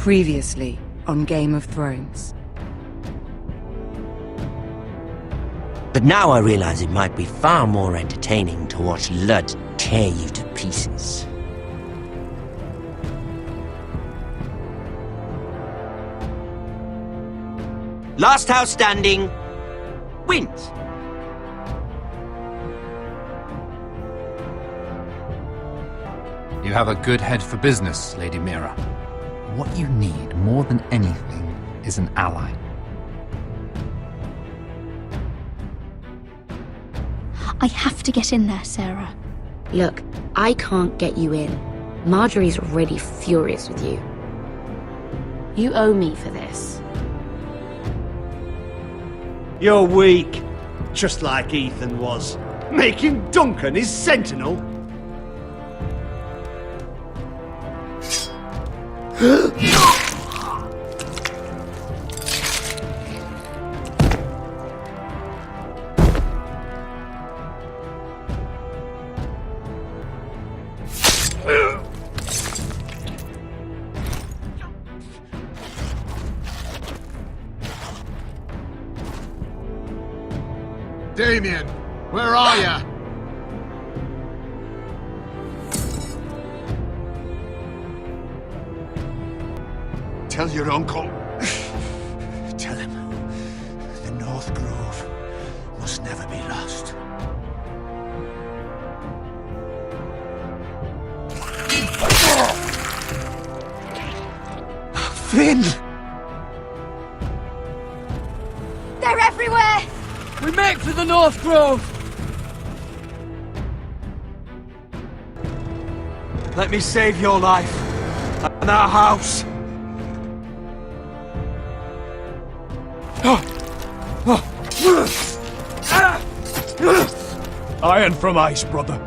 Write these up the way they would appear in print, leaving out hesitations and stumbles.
Previously on Game of Thrones. But now I realize it might be far more entertaining to watch Lud tear you to pieces. Last house standing wins. You have a good head for business, Lady Mira. What you need more than anything is an ally. I have to get in there, Sarah. Look, I can't get you in. Marjorie's already furious with you. You owe me for this. You're weak. Just like Ethan was. Making Duncan his sentinel. Damien, where are ya? Tell your uncle. Tell him the North Grove must never be lost. Finn! They're everywhere! We make for the North Grove! Let me save your life and our house. Iron from ice, brother.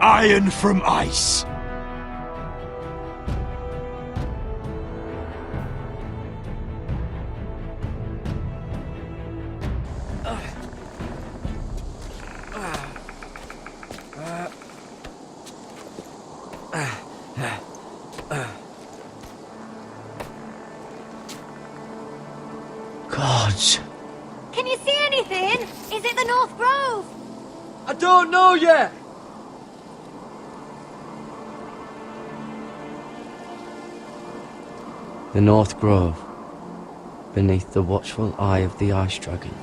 Iron from ice. Gods. Can you see anything? Is it the North Grove? I don't know yet! The North Grove, beneath the watchful eye of the Ice Dragon.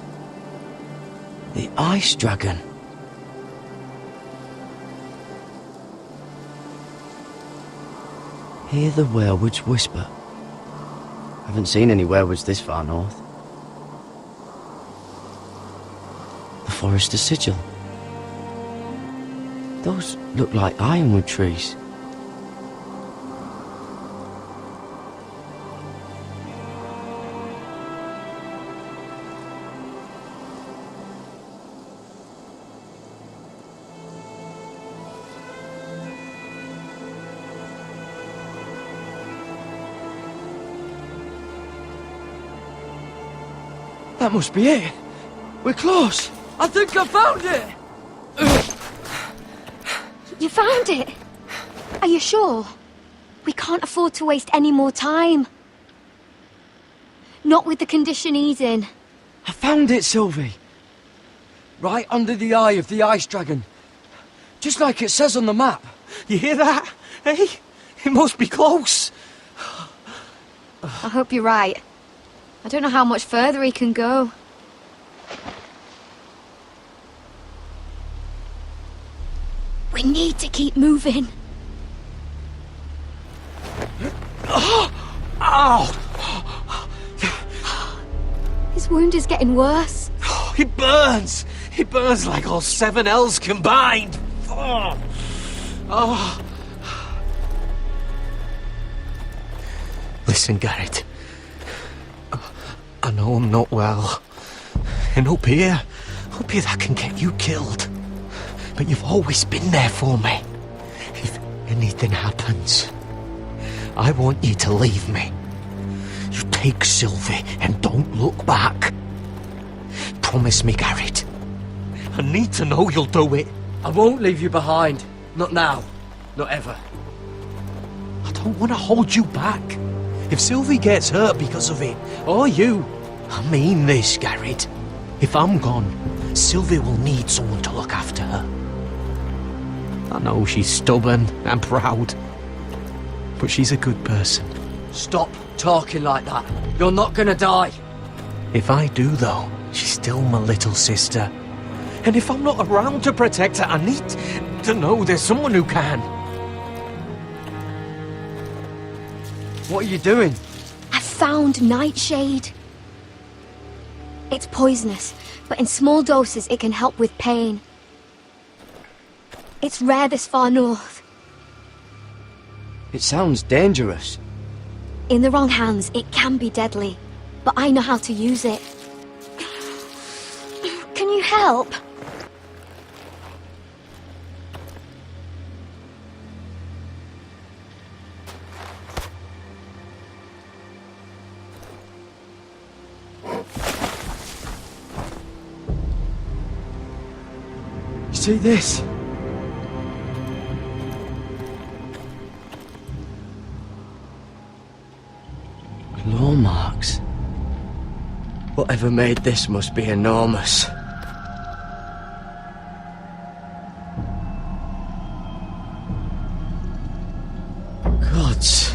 The Ice Dragon. Hear the werewoods whisper. Haven't seen any werewoods this far north. The Forester Sigil. Those look like ironwood trees. That must be it. We're close. I think I found it! You found it? Are you sure? We can't afford to waste any more time. Not with the condition he's in. I found it, Sylvie. Right under the eye of the Ice Dragon. Just like it says on the map. You hear that? Hey? It must be close. I hope you're right. I don't know how much further he can go. We need to keep moving. Ow! His wound is getting worse. It burns! It burns like all 7 L's combined! Oh. Listen, Garrett. I know I'm not well. And up here that can get you killed. But you've always been there for me. If anything happens, I want you to leave me. You take Sylvie and don't look back. Promise me, Garrett. I need to know you'll do it. I won't leave you behind. Not now. Not ever. I don't don't want to hold you back. If Sylvie gets hurt because of it, or you, I mean this, Garrett. If I'm gone, Sylvie will need someone to look after her. I know she's stubborn and proud, but she's a good person. Stop talking like that. You're not gonna die. If I do, though, she's still my little sister. And if I'm not around to protect her, I need to know there's someone who can. What are you doing? I found nightshade. It's poisonous, but in small doses it can help with pain. It's rare this far north. It sounds dangerous. In the wrong hands, it can be deadly, but I know how to use it. Can you help? See this? Claw marks. Whatever made this must be enormous. Gods.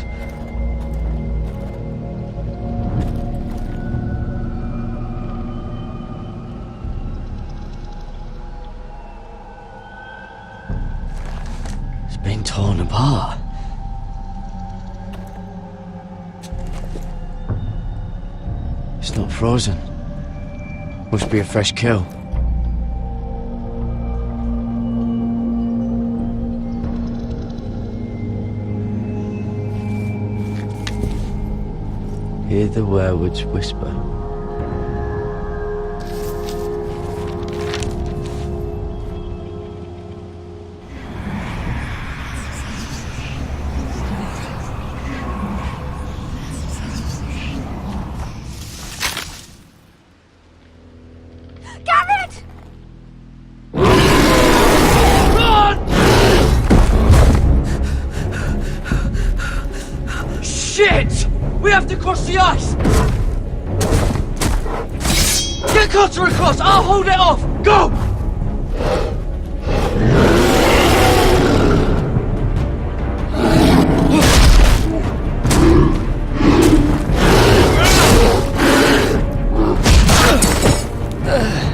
Been torn apart. It's not frozen. Must be a fresh kill. Hear the werewolves whisper. Shit! We have to cross the ice! Get Cutter across! I'll hold it off! Go!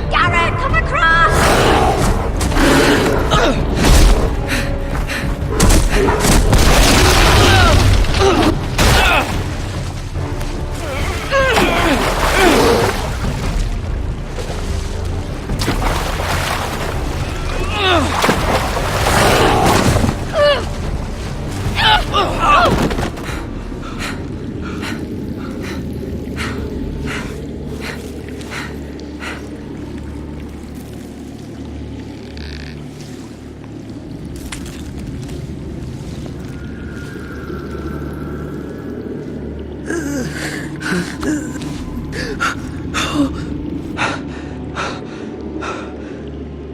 Garrett, come across!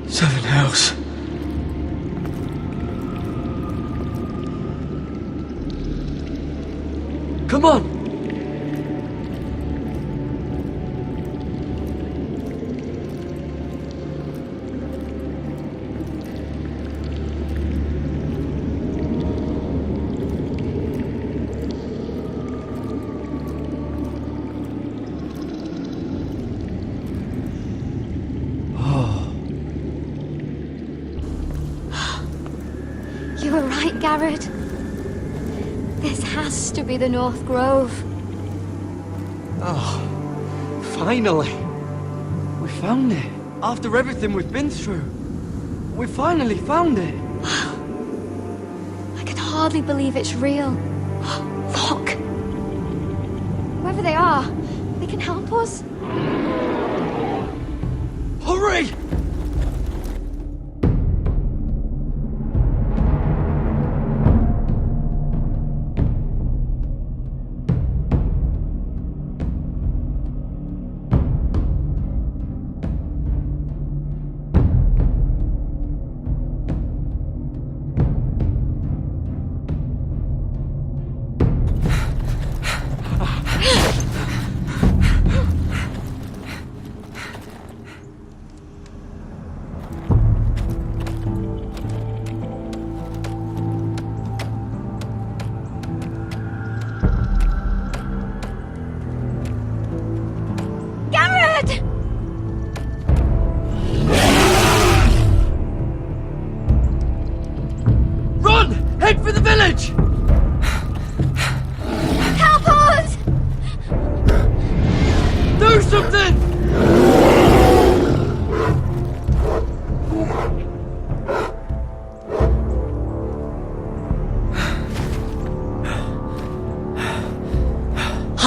Seven hells. Come on! You were right, Garrett. This has to be the North Grove. Oh, finally! We found it. After everything we've been through. We finally found it. I can hardly believe it's real. Look! Whoever they are, they can help us. Hurry!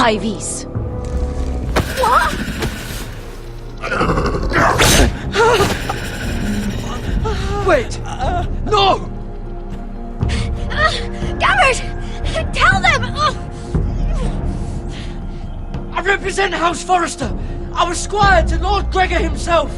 high vis. What? Wait! No! Garrett! Tell them! I represent House Forrester! I was squire to Lord Gregor himself!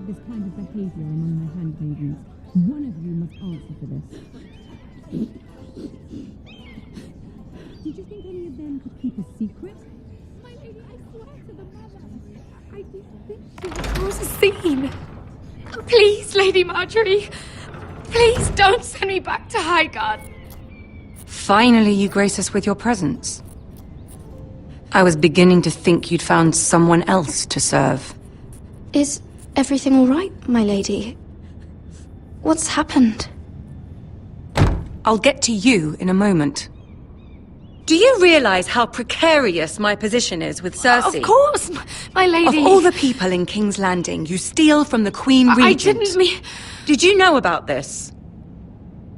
This kind of behavior among my handmaidens. One of you must answer for this. Did you think any of them could keep a secret? My lady, I swear to the mother, I didn't think she would cause a scene. Please, Lady Marjorie. Please don't send me back to Highgarden. Finally, you grace us with your presence. I was beginning to think you'd found someone else to serve. Is everything all right, my lady? What's happened? I'll get to you in a moment. Do you realize how precarious my position is with Cersei? Of course, my lady. Of all the people in King's Landing, you steal from the Queen Regent. I didn't mean... Did you know about this?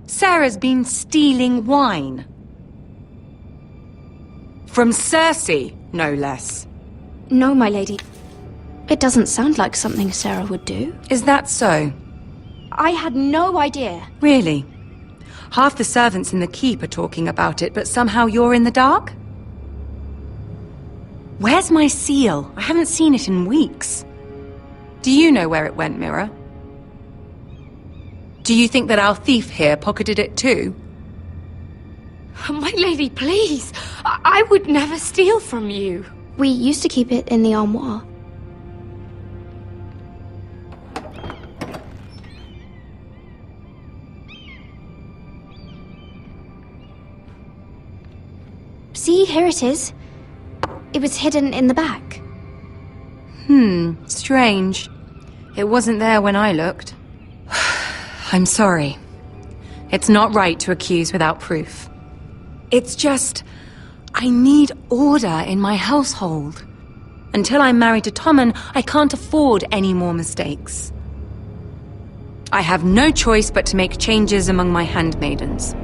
Sarah's been stealing wine. From Cersei, no less. No, my lady. It doesn't sound like something Sarah would do. Is that so? I had no idea. Really? Half the servants in the keep are talking about it, but somehow you're in the dark? Where's my seal? I haven't seen it in weeks. Do you know where it went, Mira? Do you think that our thief here pocketed it too? My lady, please. I would never steal from you. We used to keep it in the armoire. See, here it is. It was hidden in the back. Strange. It wasn't there when I looked. I'm sorry. It's not right to accuse without proof. It's just... I need order in my household. Until I'm married to Tommen, I can't afford any more mistakes. I have no choice but to make changes among my handmaidens.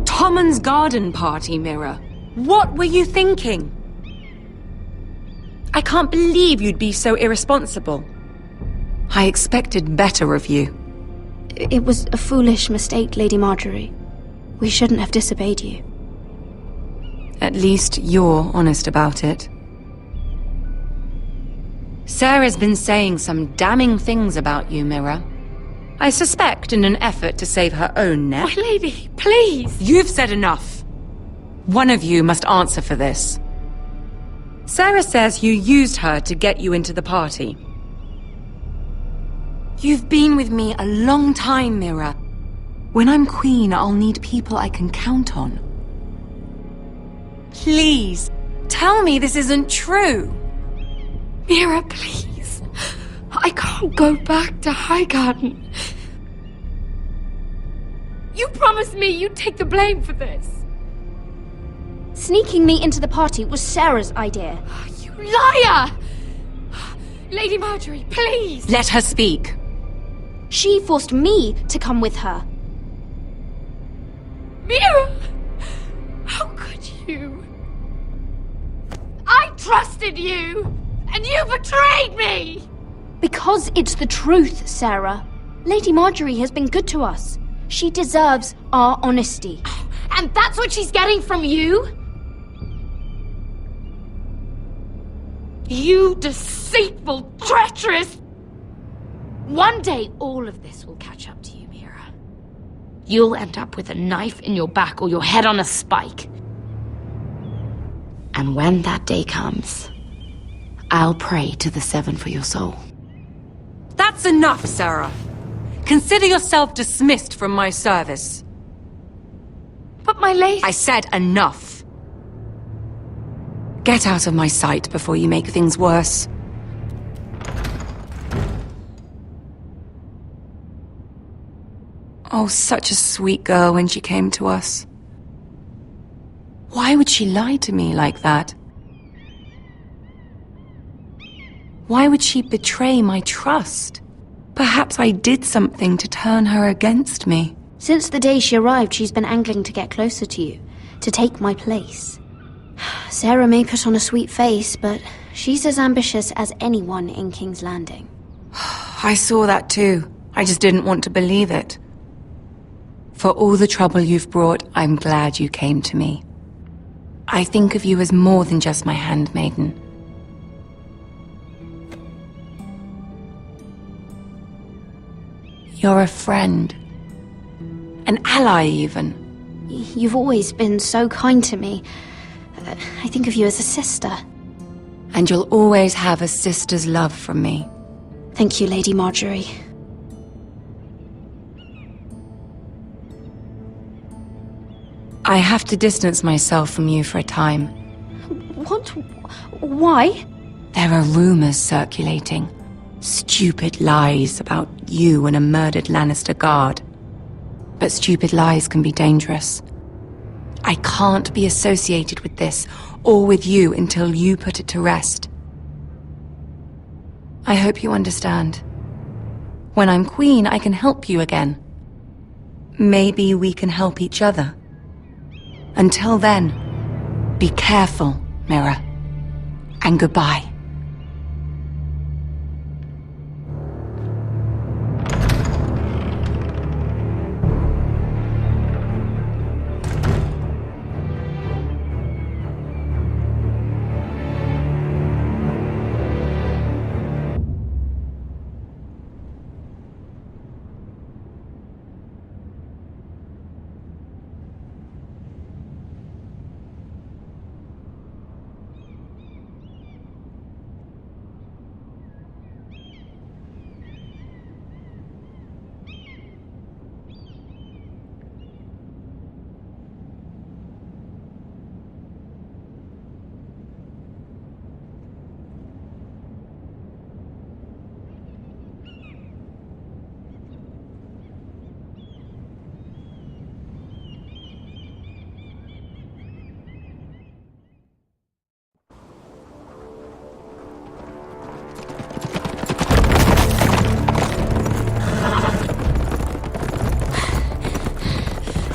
Tommen's garden party, Mira. What were you thinking? I can't believe you'd be so irresponsible. I expected better of you. It was a foolish mistake, Lady Marjorie. We shouldn't have disobeyed you. At least you're honest about it. Sarah's been saying some damning things about you, Mira. I suspect in an effort to save her own neck. My lady, please! You've said enough. One of you must answer for this. Sarah says you used her to get you into the party. You've been with me a long time, Mira. When I'm queen, I'll need people I can count on. Please, tell me this isn't true. Mira, please. I can't go back to Highgarden. You promised me you'd take the blame for this. Sneaking me into the party was Sarah's idea. You liar! Lady Marjorie, please! Let her speak. She forced me to come with her. Mira! How could you? I trusted you! And you betrayed me! Because it's the truth, Sarah. Lady Marjorie has been good to us. She deserves our honesty. And that's what she's getting from you? You deceitful, treacherous... One day, all of this will catch up to you, Mira. You'll end up with a knife in your back or your head on a spike. And when that day comes, I'll pray to the Seven for your soul. That's enough, Sarah. Consider yourself dismissed from my service. But my lady... I said enough. Get out of my sight before you make things worse. Oh, such a sweet girl when she came to us. Why would she lie to me like that? Why would she betray my trust? Perhaps I did something to turn her against me. Since the day she arrived, she's been angling to get closer to you, to take my place. Sarah may put on a sweet face, but she's as ambitious as anyone in King's Landing. I saw that too. I just didn't want to believe it. For all the trouble you've brought, I'm glad you came to me. I think of you as more than just my handmaiden. You're a friend. An ally, even. You've always been so kind to me. I think of you as a sister. And you'll always have a sister's love from me. Thank you, Lady Marjorie. I have to distance myself from you for a time. What? Why? There are rumors circulating. Stupid lies about you and a murdered Lannister guard. But stupid lies can be dangerous. I can't be associated with this, or with you, until you put it to rest. I hope you understand. When I'm queen, I can help you again. Maybe we can help each other. Until then, be careful, Mira. And goodbye.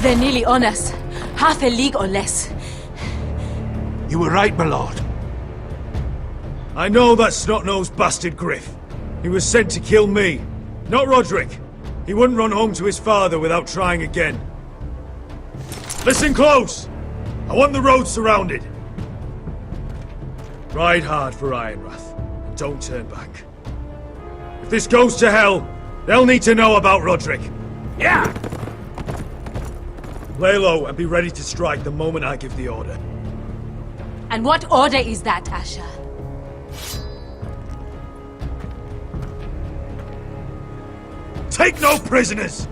They're nearly on us. Half a league or less. You were right, my lord. I know that snot-nosed bastard Griff. He was sent to kill me, not Roderick. He wouldn't run home to his father without trying again. Listen close! I want the road surrounded. Ride hard for Ironrath, and don't turn back. If this goes to hell, they'll need to know about Roderick. Yeah! Lay low and be ready to strike the moment I give the order. And what order is that, Asher? Take no prisoners!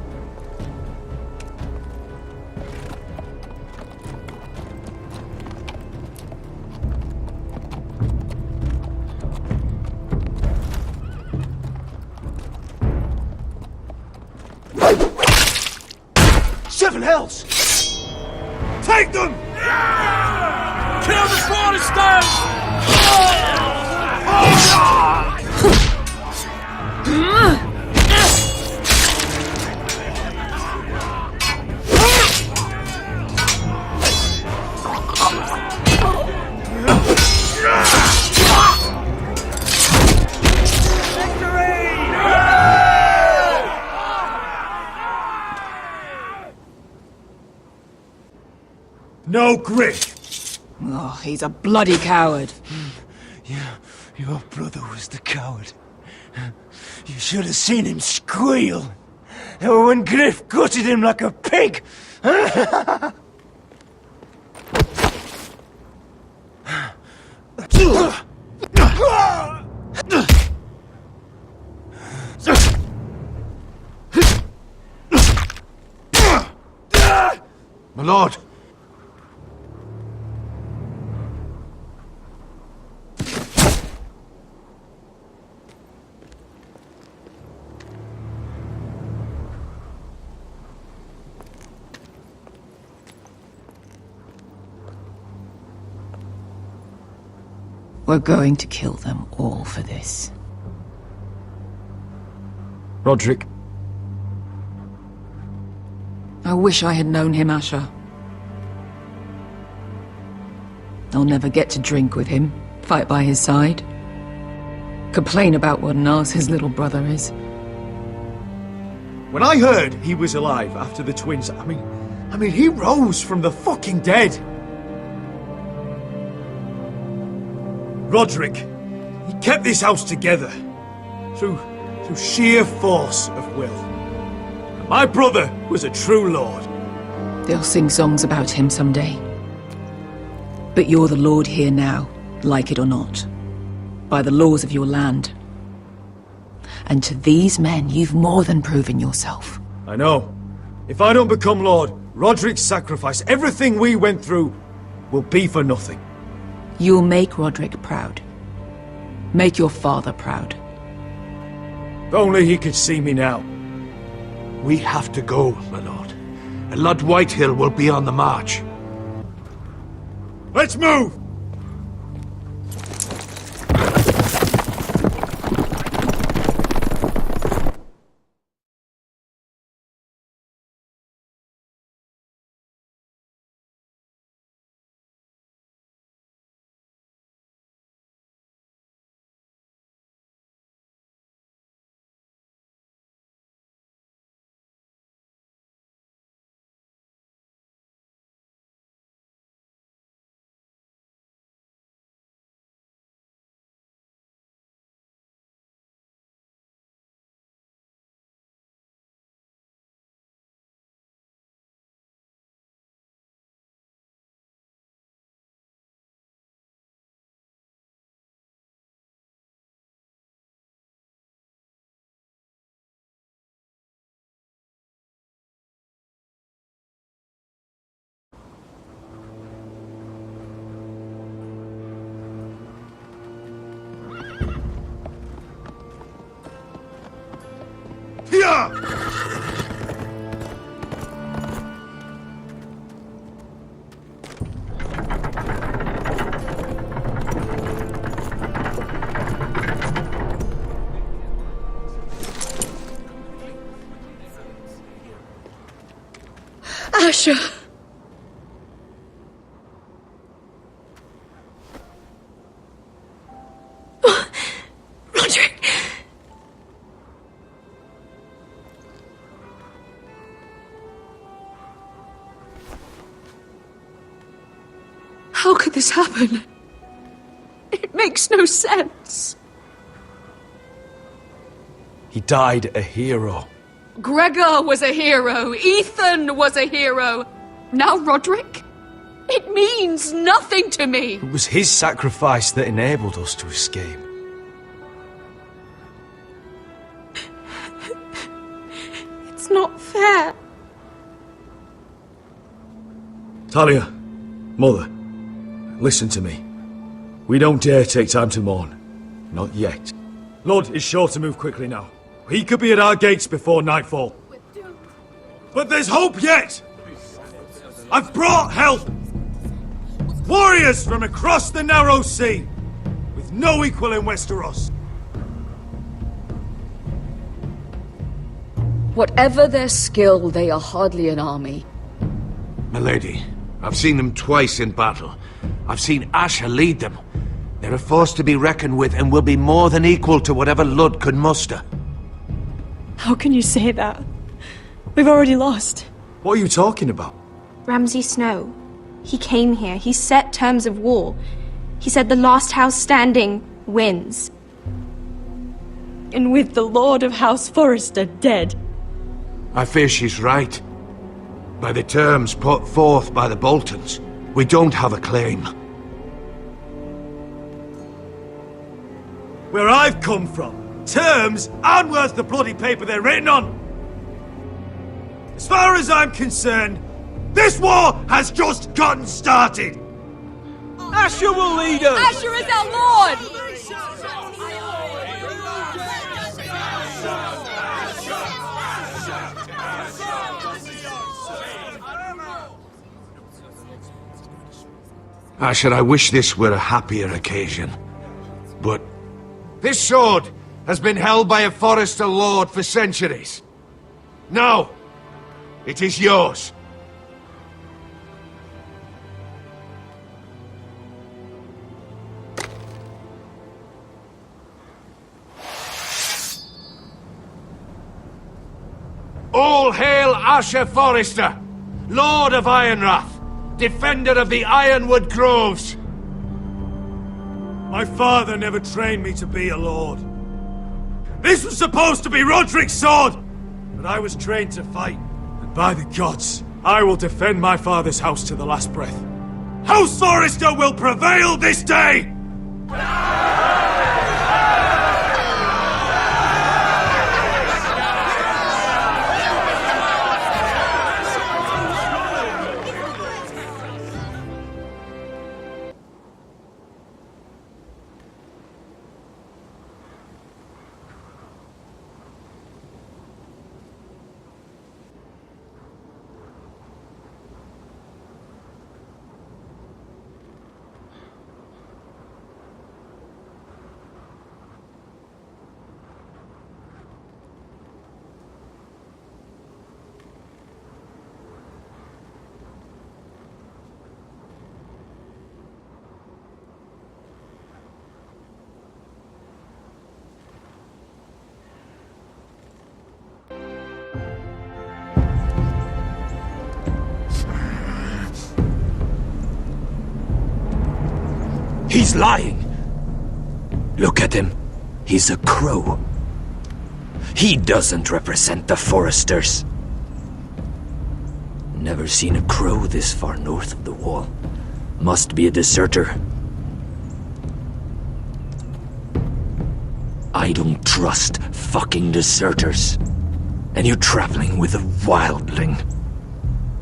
Seven hells! Take them! Kill the smallest No grit! Oh, he's a bloody coward. Your brother was the coward. You should have seen him squeal. When Griff gutted him like a pig. My lord. We're going to kill them all for this. Roderick. I wish I had known him, Asher. I'll never get to drink with him, fight by his side, complain about what an arse his little brother is. When I heard he was alive after the twins, I mean, he rose from the fucking dead. Roderick, he kept this house together through sheer force of will. And my brother was a true lord. They'll sing songs about him someday. But you're the lord here now, like it or not, by the laws of your land. And to these men, you've more than proven yourself. I know. If I don't become lord, Roderick's sacrifice, everything we went through, will be for nothing. You'll make Roderick proud. Make your father proud. If only he could see me now. We have to go, my lord. And Lord Whitehill will be on the march. Let's move! Asher! Roderick! How could this happen? It makes no sense. He died a hero. Gregor was a hero. Ethan was a hero. Now Roderick? It means nothing to me. It was his sacrifice that enabled us to escape. It's not fair. Talia, Mother, listen to me. We don't dare take time to mourn. Not yet. Lud is sure to move quickly now. He could be at our gates before nightfall. But there's hope yet! I've brought help! Warriors from across the narrow sea, with no equal in Westeros. Whatever their skill, they are hardly an army. Milady, I've seen them twice in battle. I've seen Asher lead them. They're a force to be reckoned with and will be more than equal to whatever Lud could muster. How can you say that? We've already lost. What are you talking about? Ramsay Snow. He came here. He set terms of war. He said the last house standing wins. And with the Lord of House Forrester dead. I fear she's right. By the terms put forth by the Boltons, we don't have a claim. Where I've come from, terms aren't worth the bloody paper they're written on. As far as I'm concerned, this war has just gotten started. Asher will lead us! Asher is our lord! Asher, I wish this were a happier occasion. But this sword has been held by a Forrester lord for centuries. Now, it is yours. All hail Asher Forrester, Lord of Ironrath, defender of the Ironwood Groves. My father never trained me to be a lord. This was supposed to be Roderick's sword, but I was trained to fight. And by the gods, I will defend my father's house to the last breath. House Forrester will prevail this day! He's lying. Look at him. He's a crow. He doesn't represent the Foresters. Never seen a crow this far north of the wall. Must be a deserter. I don't trust fucking deserters. And you're traveling with a wildling.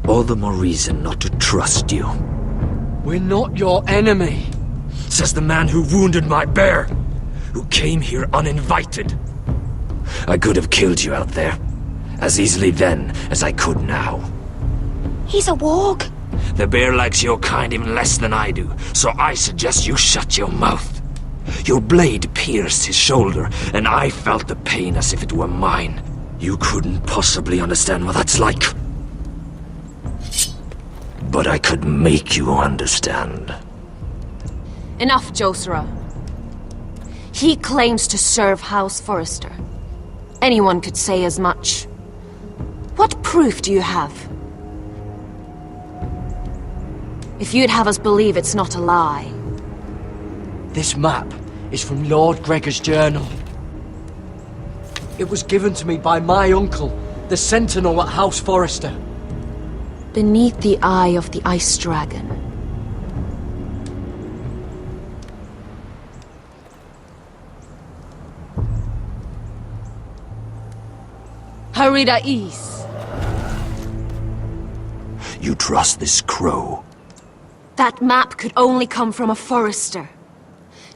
All the more reason not to trust you. We're not your enemy. Says the man who wounded my bear, who came here uninvited. I could have killed you out there, as easily then as I could now. He's a warg. The bear likes your kind even less than I do, so I suggest you shut your mouth. Your blade pierced his shoulder, and I felt the pain as if it were mine. You couldn't possibly understand what that's like. But I could make you understand. Enough, Josera. He claims to serve House Forrester. Anyone could say as much. What proof do you have? If you'd have us believe it's not a lie. This map is from Lord Gregor's journal. It was given to me by my uncle, the Sentinel at House Forrester. Beneath the eye of the Ice Dragon. Harida East. You trust this crow? That map could only come from a Forrester.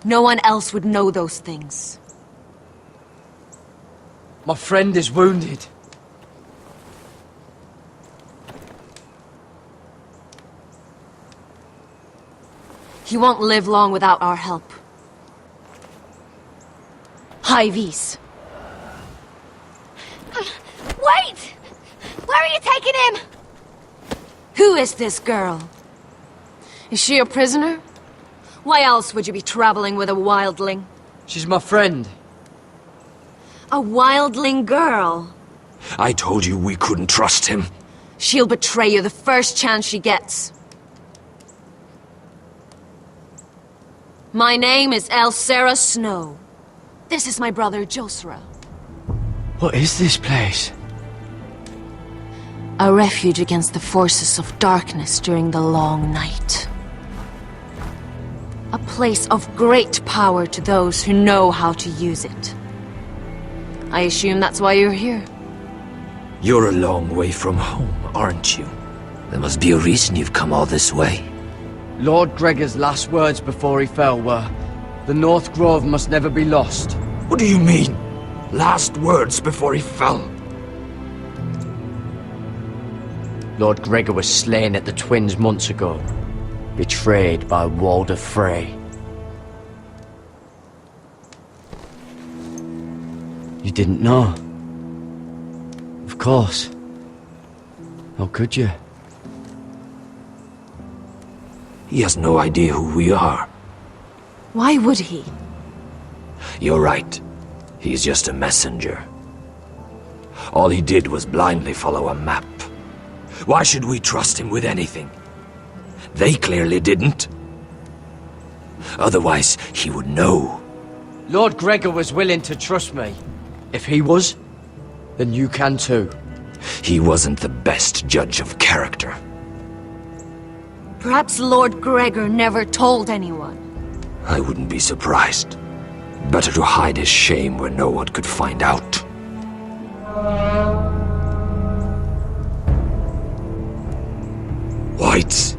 No one else would know those things. My friend is wounded. He won't live long without our help. Hyvis. Wait! Where are you taking him? Who is this girl? Is she a prisoner? Why else would you be traveling with a wildling? She's my friend. A wildling girl? I told you we couldn't trust him. She'll betray you the first chance she gets. My name is Elsera Snow. This is my brother Josra. What is this place? A refuge against the forces of darkness during the long night. A place of great power to those who know how to use it. I assume that's why you're here. You're a long way from home, aren't you? There must be a reason you've come all this way. Lord Gregor's last words before he fell were, "The North Grove must never be lost." What do you mean? Last words before he fell? Lord Gregor was slain at the Twins months ago, betrayed by Walder Frey. You didn't know? Of course. How could you? He has no idea who we are. Why would he? You're right. He's just a messenger. All he did was blindly follow a map. Why should we trust him with anything? They clearly didn't. Otherwise, he would know. Lord Gregor was willing to trust me. If he was, then you can too. He wasn't the best judge of character. Perhaps Lord Gregor never told anyone. I wouldn't be surprised. Better to hide his shame where no one could find out. Whites!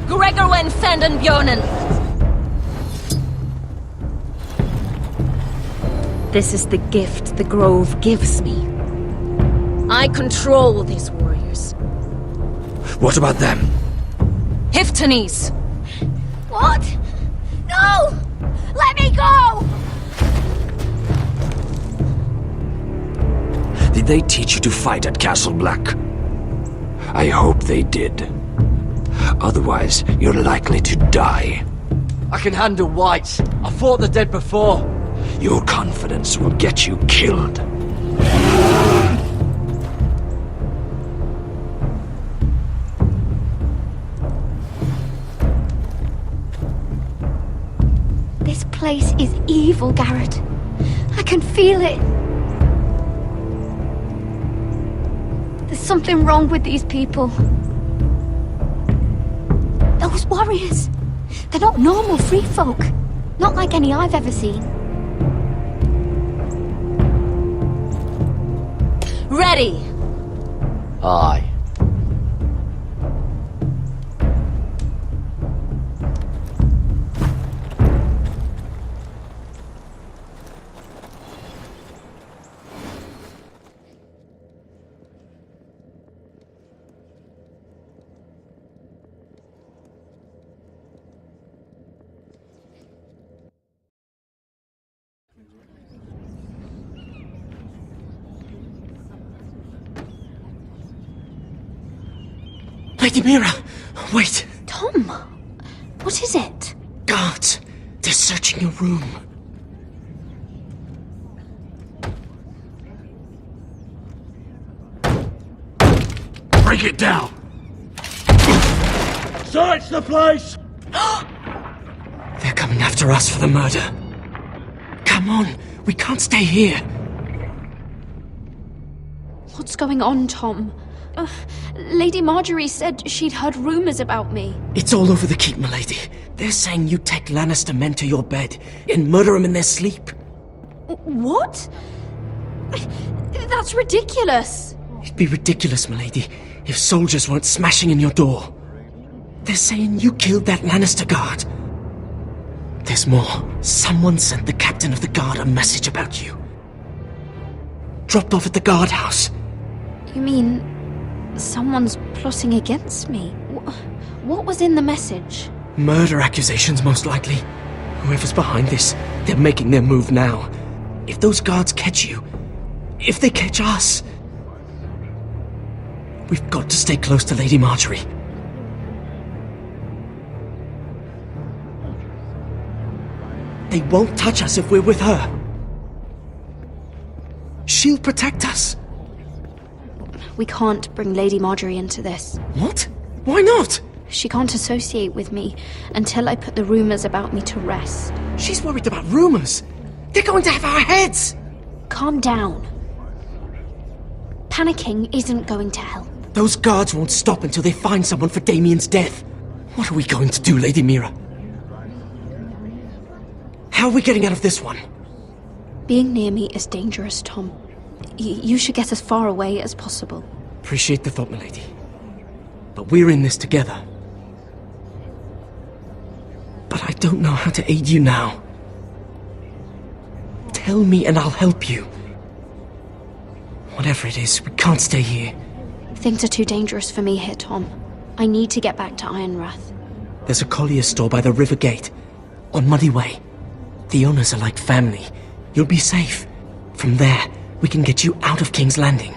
Gregor wen fenden bjonen! This is the gift the Grove gives me. I control these warriors. What about them? Hiftanes! What? No! Let me go! Did they teach you to fight at Castle Black? I hope they did. Otherwise, you're likely to die. I can handle whites. I fought the dead before. Your confidence will get you killed. This place is evil, Garrett. I can feel it. There's something wrong with these people. Those warriors. They're not normal free folk. Not like any I've ever seen. Ready! Aye. Lady Mira, wait. Tom, what is it? Guards, they're searching your room. Break it down! Search the place! They're coming after us for the murder. Come on, we can't stay here. What's going on, Tom? Lady Marjorie said she'd heard rumors about me. It's all over the keep, milady. They're saying you take Lannister men to your bed and murder them in their sleep. What? That's ridiculous. It'd be ridiculous, milady, if soldiers weren't smashing in your door. They're saying you killed that Lannister guard. There's more. Someone sent the captain of the guard a message about you. Dropped off at the guardhouse. You mean someone's plotting against me? What was in the message? Murder accusations, most likely. Whoever's behind this, they're making their move now. If those guards catch you, if they catch us, we've got to stay close to Lady Marjorie. They won't touch us if we're with her. She'll protect us. We can't bring Lady Marjorie into this. What? Why not? She can't associate with me until I put the rumors about me to rest. She's worried about rumors. They're going to have our heads. Calm down. Panicking isn't going to help. Those guards won't stop until they find someone for Damien's death. What are we going to do, Lady Mira? How are we getting out of this one? Being near me is dangerous, Tom. You should get as far away as possible. Appreciate the thought, milady. But we're in this together. But I don't know how to aid you now. Tell me and I'll help you. Whatever it is, we can't stay here. Things are too dangerous for me here, Tom. I need to get back to Ironrath. There's a collier's store by the river gate, on Muddy Way. The owners are like family. You'll be safe. From there, we can get you out of King's Landing.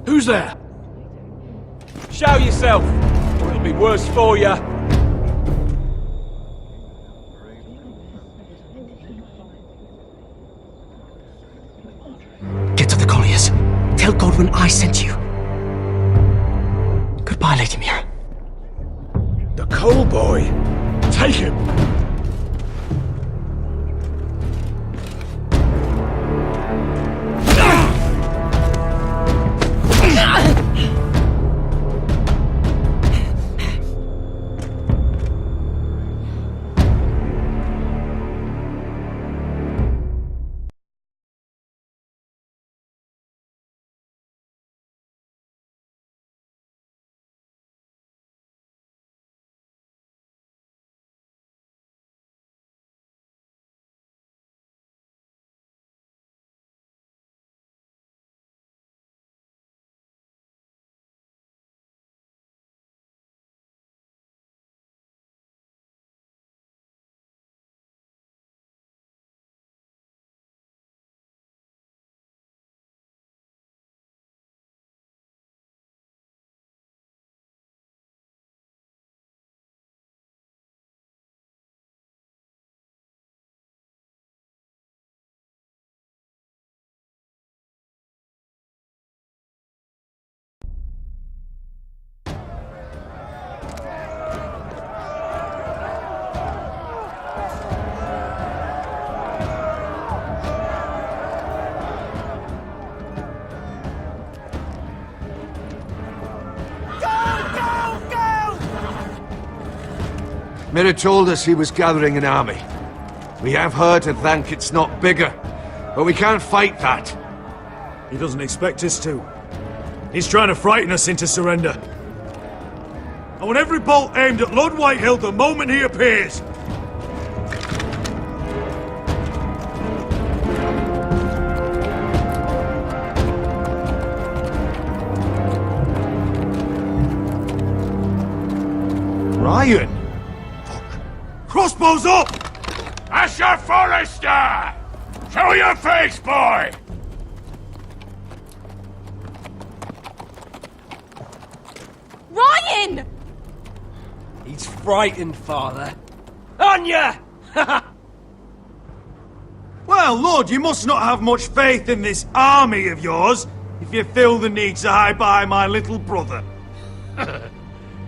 Who's there? Show yourself, or it'll be worse for you. Get to the colliers. Tell Godwin I sent you. Goodbye, Lady Mira. The coal boy. Take him. Mira told us he was gathering an army. We have her to thank it's not bigger, but we can't fight that. He doesn't expect us to. He's trying to frighten us into surrender. I want every bolt aimed at Lord Whitehill the moment he appears. Ryan! Crossbows up! Asher Forrester! Show your face, boy! Ryan! He's frightened, father. On ya! Well, Lord, you must not have much faith in this army of yours. if you feel the need to hide behind my little brother.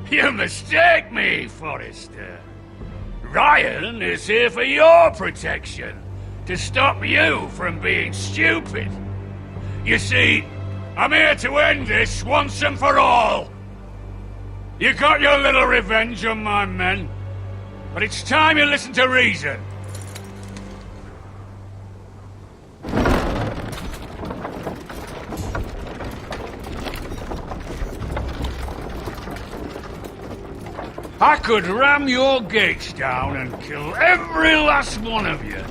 You mistake me, Forrester. Ryan is here for your protection, to stop you from being stupid. You see, I'm here to end this once and for all. You got your little revenge on my men, but it's time you listen to reason. I could ram your gates down and kill every last one of you.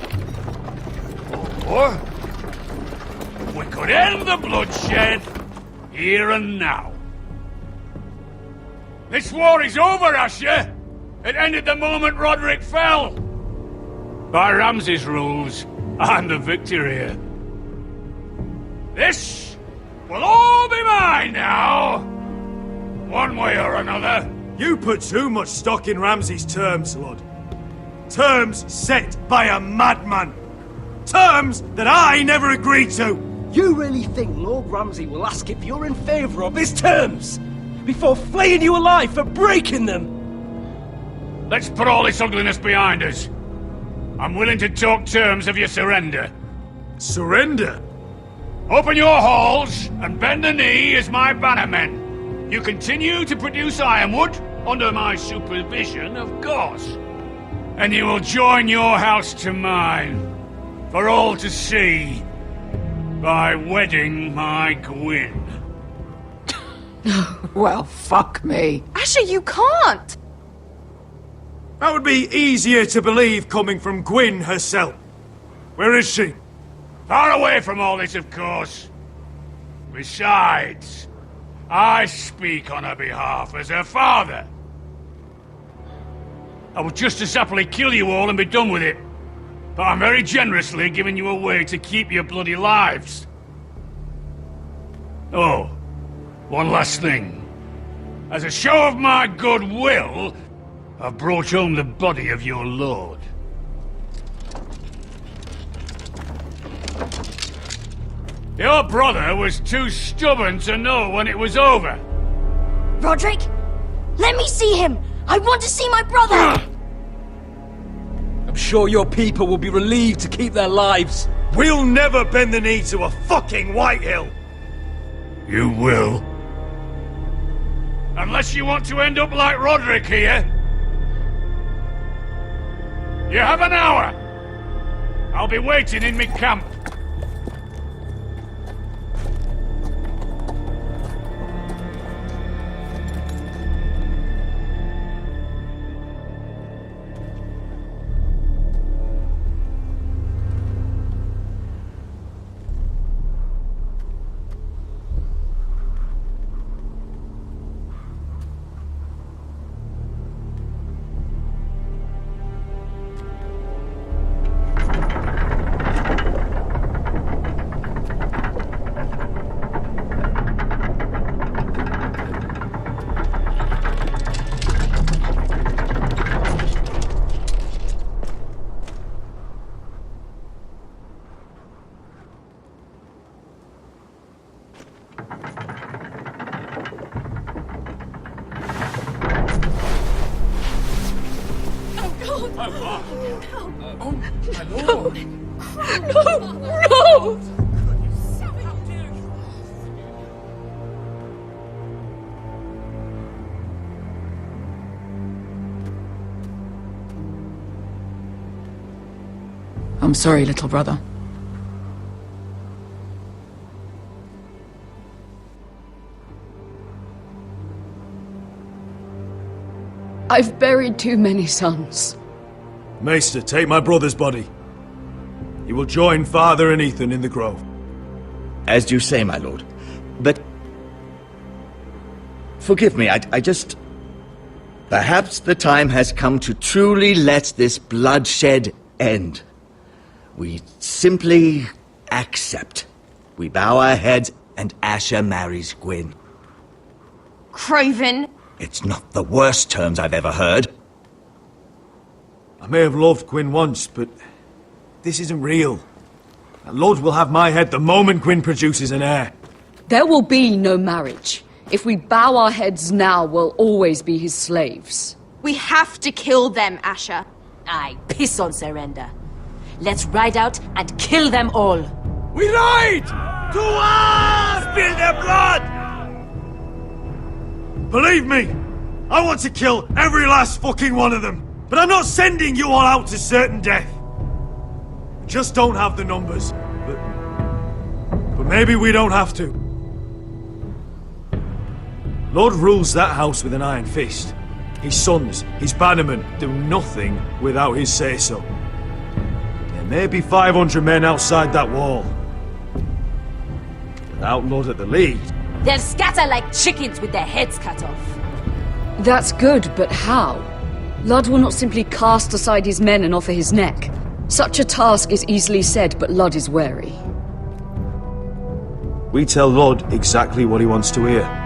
Or we could end the bloodshed here and now. This war is over, Asher. It ended the moment Roderick fell. By Ramsay's rules, I'm the victor here. This will all be mine now. One way or another. You put too much stock in Ramsay's terms, Lord. Terms set by a madman. Terms that I never agreed to. You really think Lord Ramsay will ask if you're in favour of his terms before flaying you alive for breaking them? Let's put all this ugliness behind us. I'm willing to talk terms of your surrender. Surrender? Open your halls and bend the knee as my bannermen. You continue to produce ironwood under my supervision, of course. And you will join your house to mine, for all to see, by wedding my Gwyn. Well, fuck me. Asher, you can't! That would be easier to believe coming from Gwyn herself. Where is she? Far away from all this, of course. Besides, I speak on her behalf as her father. I would just as happily kill you all and be done with it. But I'm very generously giving you away to keep your bloody lives. Oh, one last thing. As a show of my goodwill, I've brought home the body of your lord. Your brother was too stubborn to know when it was over. Roderick? Let me see him! I want to see my brother! I'm sure your people will be relieved to keep their lives. We'll never bend the knee to a fucking Whitehill! You will. Unless you want to end up like Roderick here. You have an hour. I'll be waiting in my camp. I'm sorry, little brother. I've buried too many sons. Maester, take my brother's body. He will join Father and Ethan in the grove. As you say, my lord. But... forgive me, I just... Perhaps the time has come to truly let this bloodshed end. We simply accept. We bow our heads and Asher marries Gwyn. Craven! It's not the worst terms I've ever heard. I may have loved Gwyn once, but this isn't real. That Lord will have my head the moment Gwyn produces an heir. There will be no marriage. If we bow our heads now, we'll always be his slaves. We have to kill them, Asher. Aye, piss on surrender. Let's ride out and kill them all. We ride! To us! Spill their blood! Believe me, I want to kill every last fucking one of them. But I'm not sending you all out to certain death. We just don't have the numbers. But maybe we don't have to. Lord rules that house with an iron fist. His sons, his bannermen, do nothing without his say-so. There may be 500 men outside that wall. Without Lord at the lead... They'll scatter like chickens with their heads cut off. That's good, but how? Lud will not simply cast aside his men and offer his neck. Such a task is easily said, but Lud is wary. We tell Lord exactly what he wants to hear.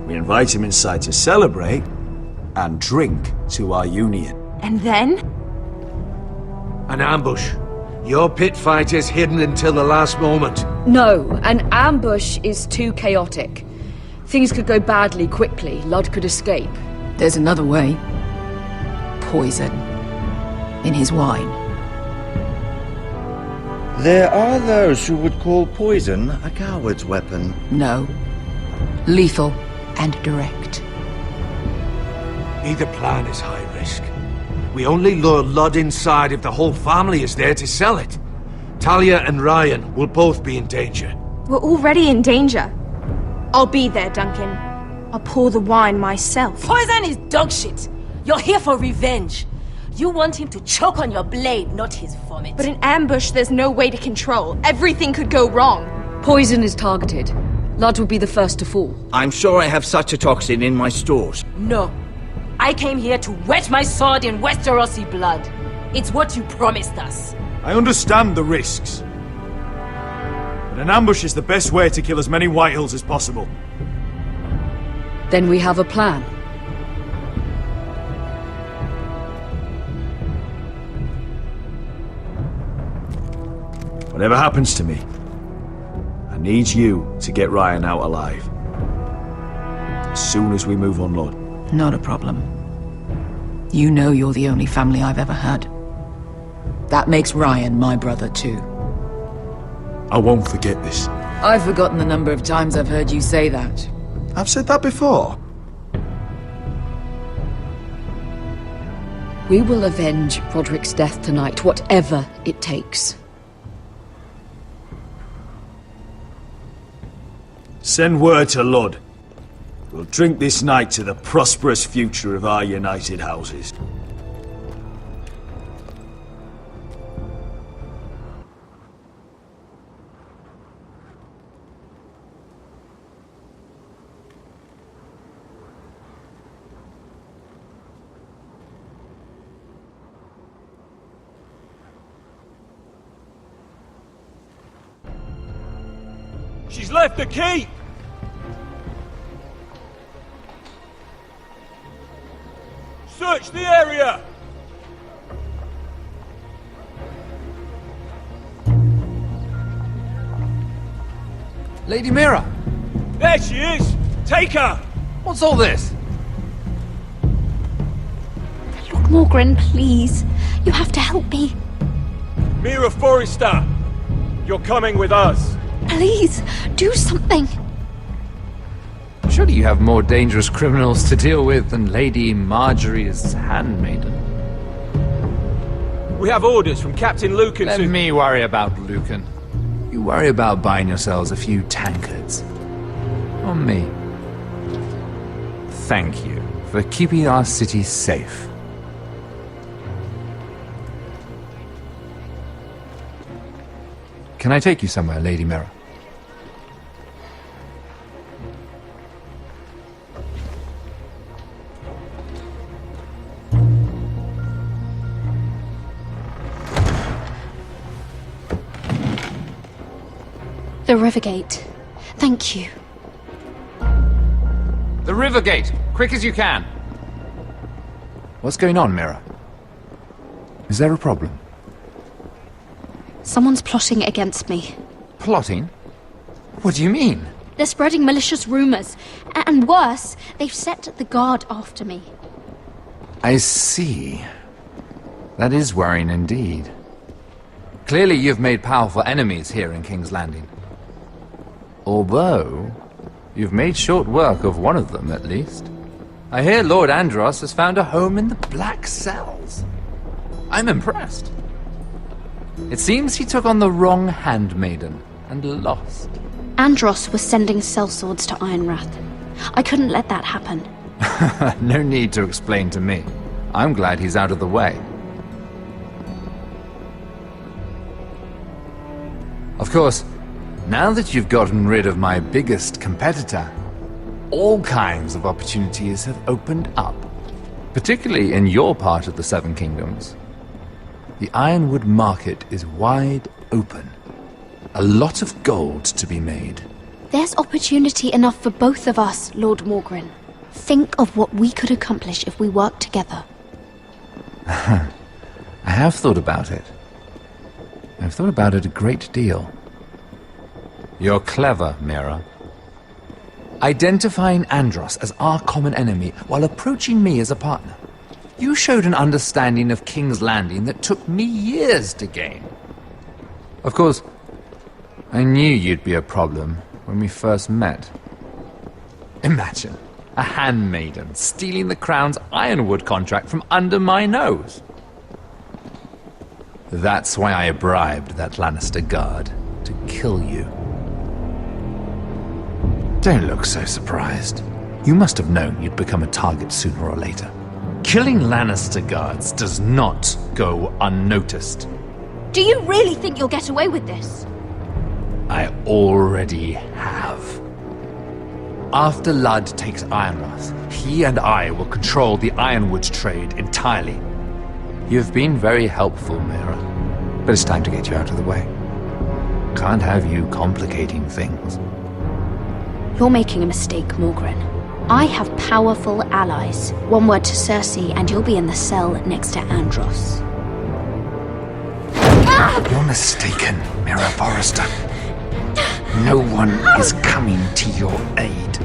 We invite him inside to celebrate and drink to our union. And then? An ambush. Your pit fighters hidden until the last moment. No, an ambush is too chaotic. Things could go badly quickly. Lud could escape. There's another way. Poison. In his wine. There are those who would call poison a coward's weapon. No. Lethal and direct. Either plan is high risk. We only lure Lud inside if the whole family is there to sell it. Talia and Ryan will both be in danger. We're already in danger. I'll be there, Duncan. I'll pour the wine myself. Poison is dog shit. You're here for revenge. You want him to choke on your blade, not his vomit. But in ambush, there's no way to control. Everything could go wrong. Poison is targeted. Lud will be the first to fall. I'm sure I have such a toxin in my stores. No. I came here to wet my sword in Westerosi blood. It's what you promised us. I understand the risks. But an ambush is the best way to kill as many Whitehills as possible. Then we have a plan. Whatever happens to me, I need you to get Ryan out alive. As soon as we move on, Lord. Not a problem. You know you're the only family I've ever had. That makes Ryan my brother too. I won't forget this. I've forgotten the number of times I've heard you say that. I've said that before. We will avenge Roderick's death tonight, whatever it takes. Send word to Lud. We'll drink this night to the prosperous future of our united houses. She's left the keep! Search the area! Lady Mira! There she is! Take her! What's all this? Lord Morgren, please. You have to help me. Mira Forrester! You're coming with us! Please, do something. Surely you have more dangerous criminals to deal with than Lady Marjorie's handmaiden. We have orders from Captain Lucan Let to... me worry about Lucan. You worry about buying yourselves a few tankards. On me. Thank you for keeping our city safe. Can I take you somewhere, Lady Mira? The Rivergate. Thank you. The Rivergate! Quick as you can! What's going on, Mira? Is there a problem? Someone's plotting against me. Plotting? What do you mean? They're spreading malicious rumors. And worse, they've set the guard after me. I see. That is worrying indeed. Clearly you've made powerful enemies here in King's Landing. Although, you've made short work of one of them, at least. I hear Lord Andros has found a home in the Black Cells. I'm impressed. It seems he took on the wrong handmaiden and lost. Andros was sending sellswords to Ironwrath. I couldn't let that happen. No need to explain to me. I'm glad he's out of the way. Of course, now that you've gotten rid of my biggest competitor, all kinds of opportunities have opened up. Particularly in your part of the Seven Kingdoms. The Ironwood market is wide open. A lot of gold to be made. There's opportunity enough for both of us, Lord Morgren. Think of what we could accomplish if we worked together. I have thought about it. I've thought about it a great deal. You're clever, Mira. Identifying Andros as our common enemy while approaching me as a partner. You showed an understanding of King's Landing that took me years to gain. Of course, I knew you'd be a problem when we first met. Imagine a handmaiden stealing the Crown's Ironwood contract from under my nose. That's why I bribed that Lannister guard to kill you. Don't look so surprised. You must have known you'd become a target sooner or later. Killing Lannister guards does not go unnoticed. Do you really think you'll get away with this? I already have. After Ludd takes Ironwrath, he and I will control the Ironwood trade entirely. You've been very helpful, Mira, but it's time to get you out of the way. Can't have you complicating things. You're making a mistake, Morgren. I have powerful allies. One word to Cersei and you'll be in the cell next to Andros. You're mistaken, Mira Forrester. No one is coming to your aid.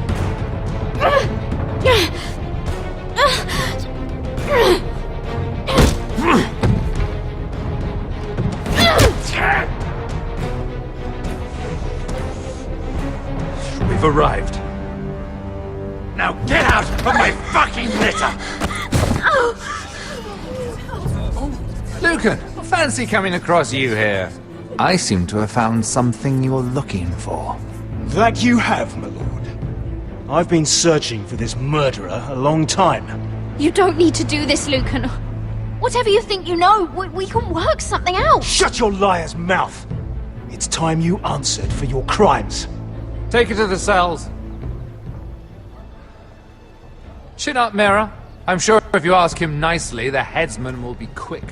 We've arrived. Now get out of my fucking litter! Lucan, fancy coming across you here. I seem to have found something you're looking for. That you have, my lord. I've been searching for this murderer a long time. You don't need to do this, Lucan. Whatever you think you know, we can work something out. Shut your liar's mouth! It's time you answered for your crimes. Take her to the cells. Chin up, Mira. I'm sure if you ask him nicely, the headsman will be quick.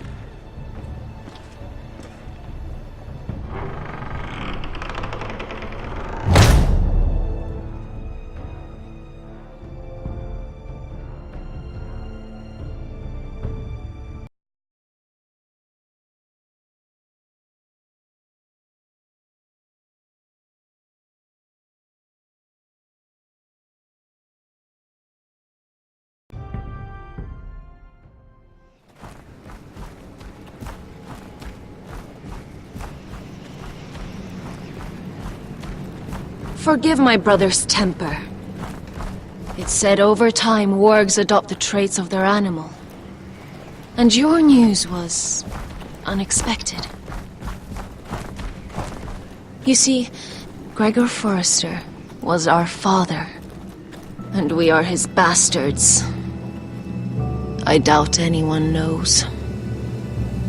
Forgive my brother's temper. It's said over time wargs adopt the traits of their animal. And your news was unexpected. You see, Gregor Forrester was our father, and we are his bastards. I doubt anyone knows.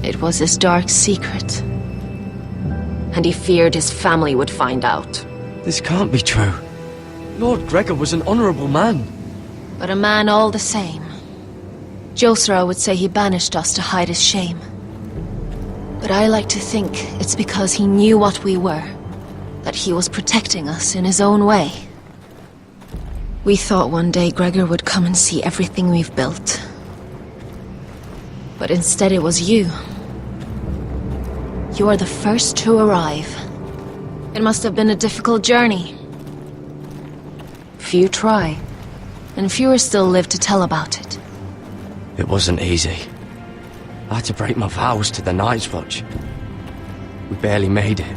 It was his dark secret, and he feared his family would find out. This can't be true. Lord Gregor was an honorable man. But a man all the same. Josra would say he banished us to hide his shame. But I like to think it's because he knew what we were, that he was protecting us in his own way. We thought one day Gregor would come and see everything we've built. But instead it was you. You are the first to arrive. It must have been a difficult journey. Few try, and fewer still live to tell about it. It wasn't easy. I had to break my vows to the Night's Watch. We barely made it.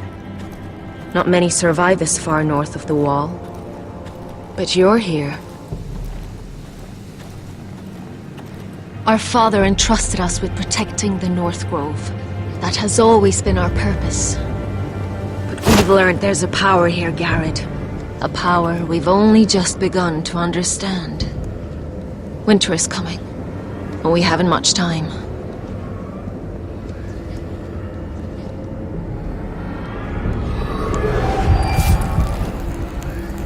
Not many survive this far north of the Wall. But you're here. Our father entrusted us with protecting the North Grove. That has always been our purpose. But we've learned there's a power here, Garrett. A power we've only just begun to understand. Winter is coming, and we haven't much time.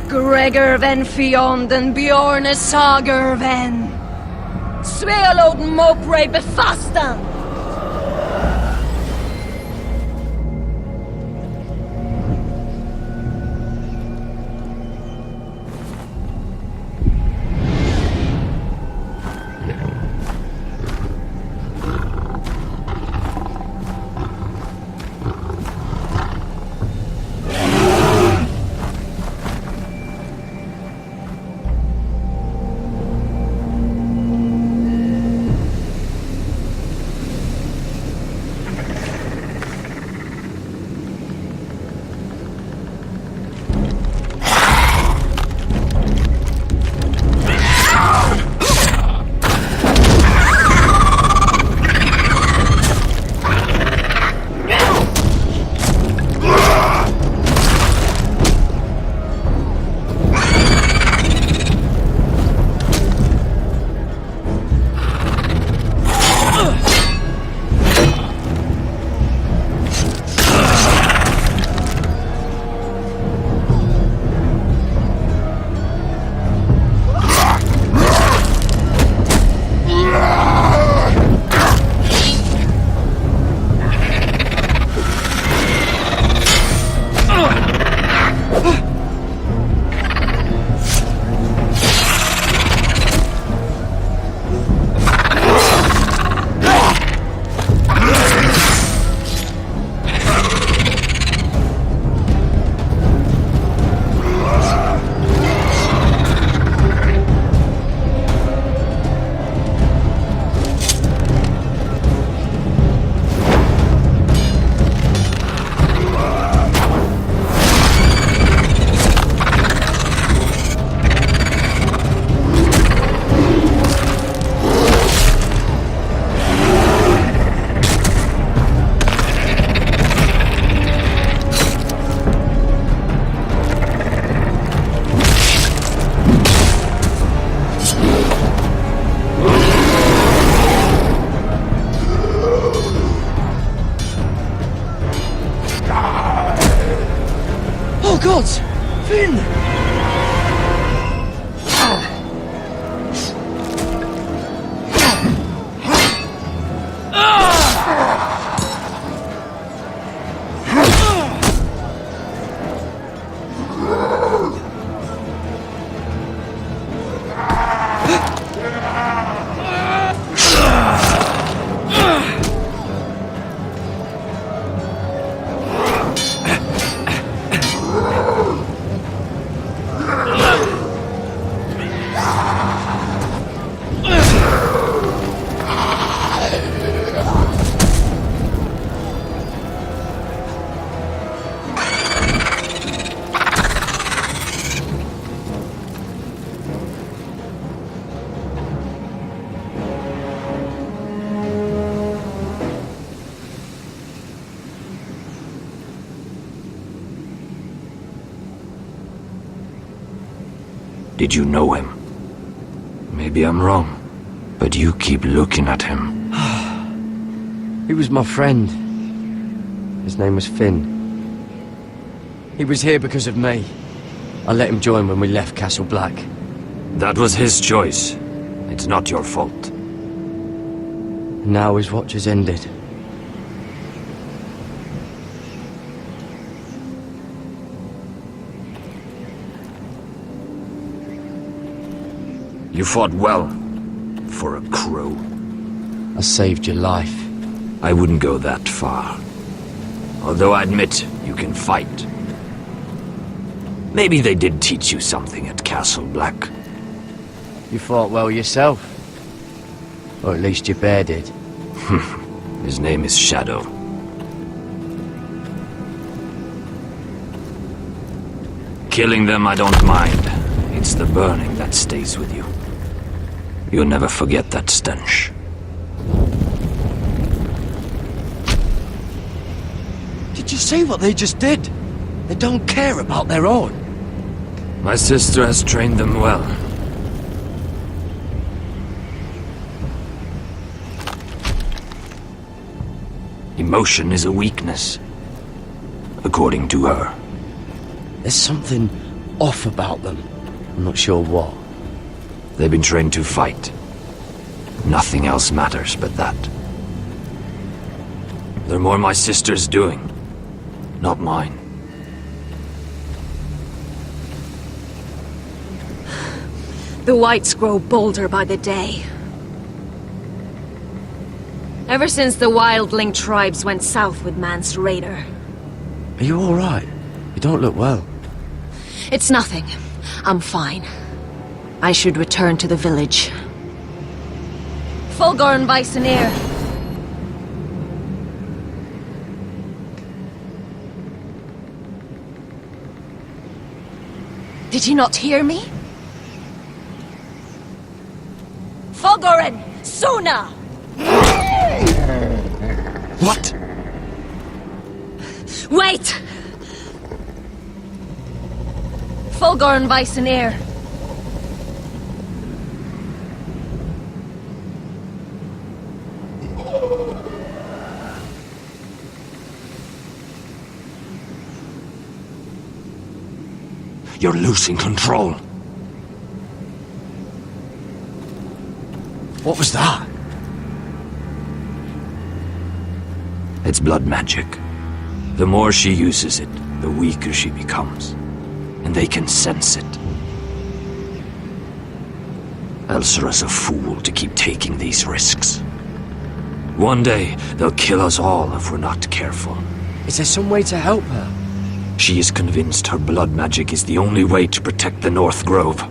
Gregor ven Fionden Bjorne Sager ven Svealoden Mopre befastan. gods! Finn! Did you know him? Maybe I'm wrong, but you keep looking at him. He was my friend. His name was Finn. He was here because of me. I let him join when we left Castle Black. That was his choice. It's not your fault. Now his watch has ended. You fought well, for a crow. I saved your life. I wouldn't go that far. Although I admit you can fight. Maybe they did teach you something at Castle Black. You fought well yourself. Or at least your bear did. His name is Shadow. Killing them I don't mind. It's the burning that stays with you. You'll never forget that stench. Did you see what they just did? They don't care about their own. My sister has trained them well. Emotion is a weakness, according to her. There's something off about them. I'm not sure what. They've been trained to fight. Nothing else matters but that. They're more my sister's doing, not mine. The whites grow bolder by the day. Ever since the wildling tribes went south with Mance Raider. Are you alright? You don't look well. It's nothing. I'm fine. I should return to the village. Fulgorn Vysenir. Did you not hear me? Fulgorn! Suna! What? Wait! Fulgorn Vysenir. You're losing control. What was that? It's blood magic. The more she uses it, the weaker she becomes. And they can sense it. Elsera's a fool to keep taking these risks. One day, they'll kill us all if we're not careful. Is there some way to help her? She is convinced her blood magic is the only way to protect the North Grove,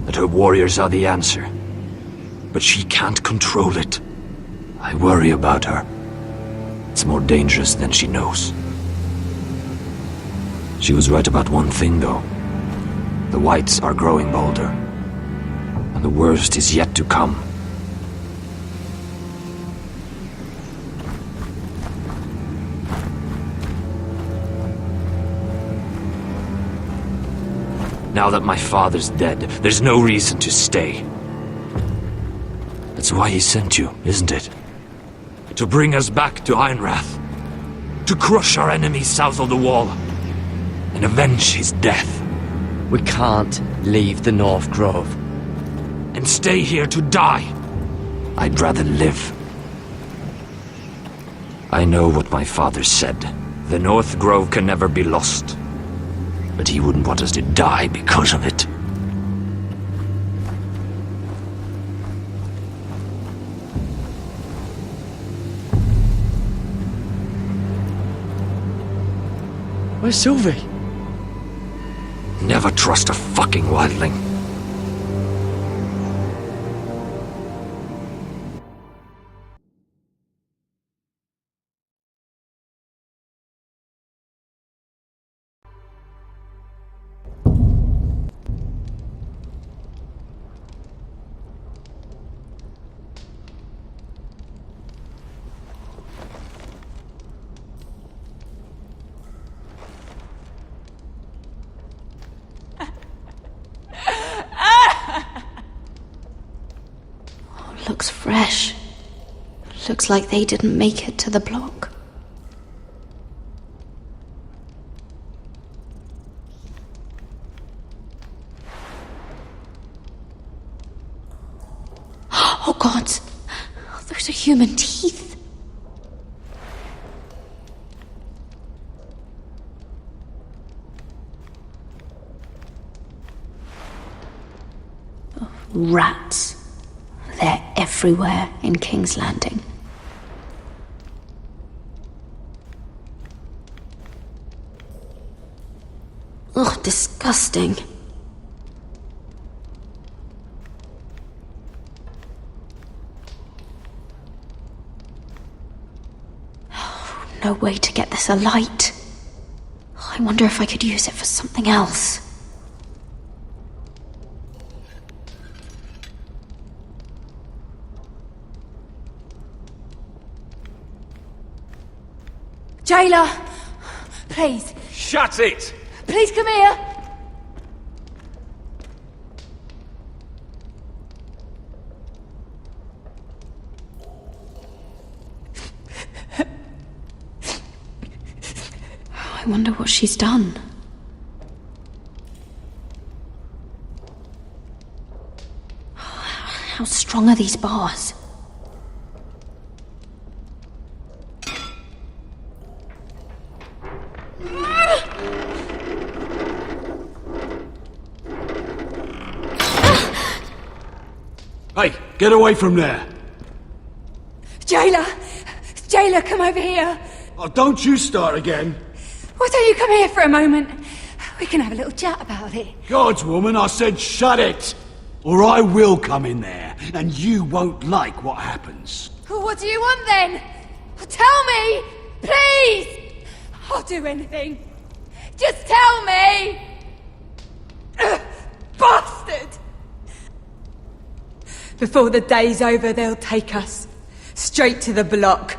that her warriors are the answer. But she can't control it. I worry about her. It's more dangerous than she knows. She was right about one thing, though. The whites are growing bolder. And the worst is yet to come. Now that my father's dead, there's no reason to stay. That's why he sent you, isn't it? To bring us back to Ironrath. To crush our enemies south of the Wall. And avenge his death. We can't leave the North Grove. And stay here to die. I'd rather live. I know what my father said. The North Grove can never be lost. But he wouldn't want us to die because of it. Where's Sylvie? Never trust a fucking wildling. Looks fresh. Looks like they didn't make it to the block. Oh God! Those are human teeth. Rats. They're everywhere in King's Landing. Ugh, disgusting. No way to get this alight. I wonder if I could use it for something else. Jailer! Please. Shut it! Please come here! I wonder what she's done. How strong are these bars? Hey, get away from there! Jailer! Jailer, come over here! Oh, don't you start again! Why don't you come here for a moment? We can have a little chat about it. God's woman, I said shut it! Or I will come in there, and you won't like what happens. Well, what do you want then? Tell me! Please! I'll do anything. Just tell me! Bastard! Before the day's over, they'll take us straight to the block.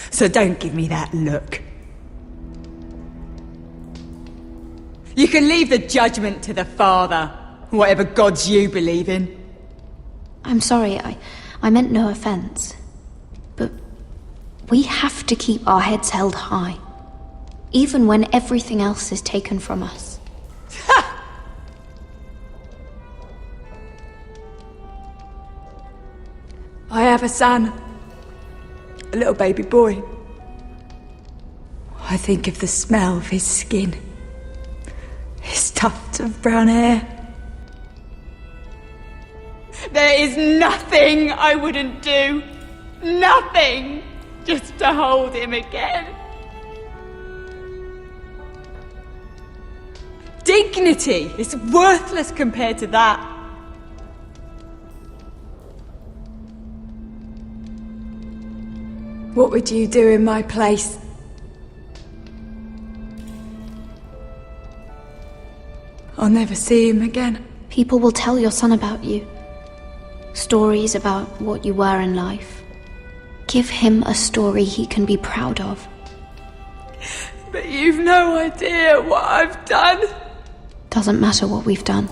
So don't give me that look. You can leave the judgment to the Father, whatever gods you believe in. I'm sorry, I meant no offense. But we have to keep our heads held high, even when everything else is taken from us. I have a son. A little baby boy. I think of the smell of his skin. His tufts of brown hair. There is nothing I wouldn't do. Nothing! Just to hold him again. Dignity is worthless compared to that. What would you do in my place? I'll never see him again. People will tell your son about you. Stories about what you were in life. Give him a story he can be proud of. But you've no idea what I've done. Doesn't matter what we've done.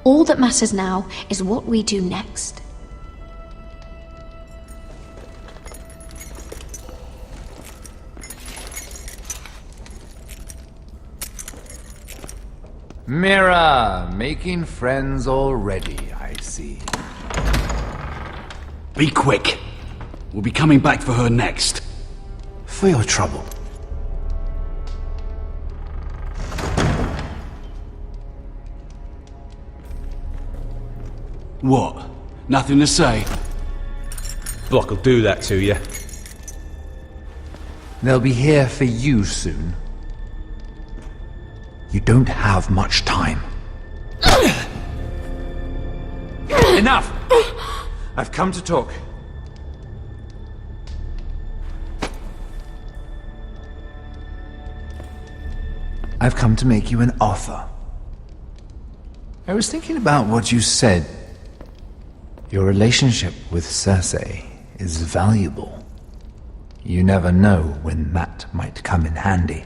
All that matters now is what we do next. Mira, making friends already, I see. Be quick. We'll be coming back for her next. For your trouble. What? Nothing to say? Block will do that to you. They'll be here for you soon. You don't have much time. Enough! I've come to talk. I've come to make you an offer. I was thinking about what you said. Your relationship with Cersei is valuable. You never know when that might come in handy.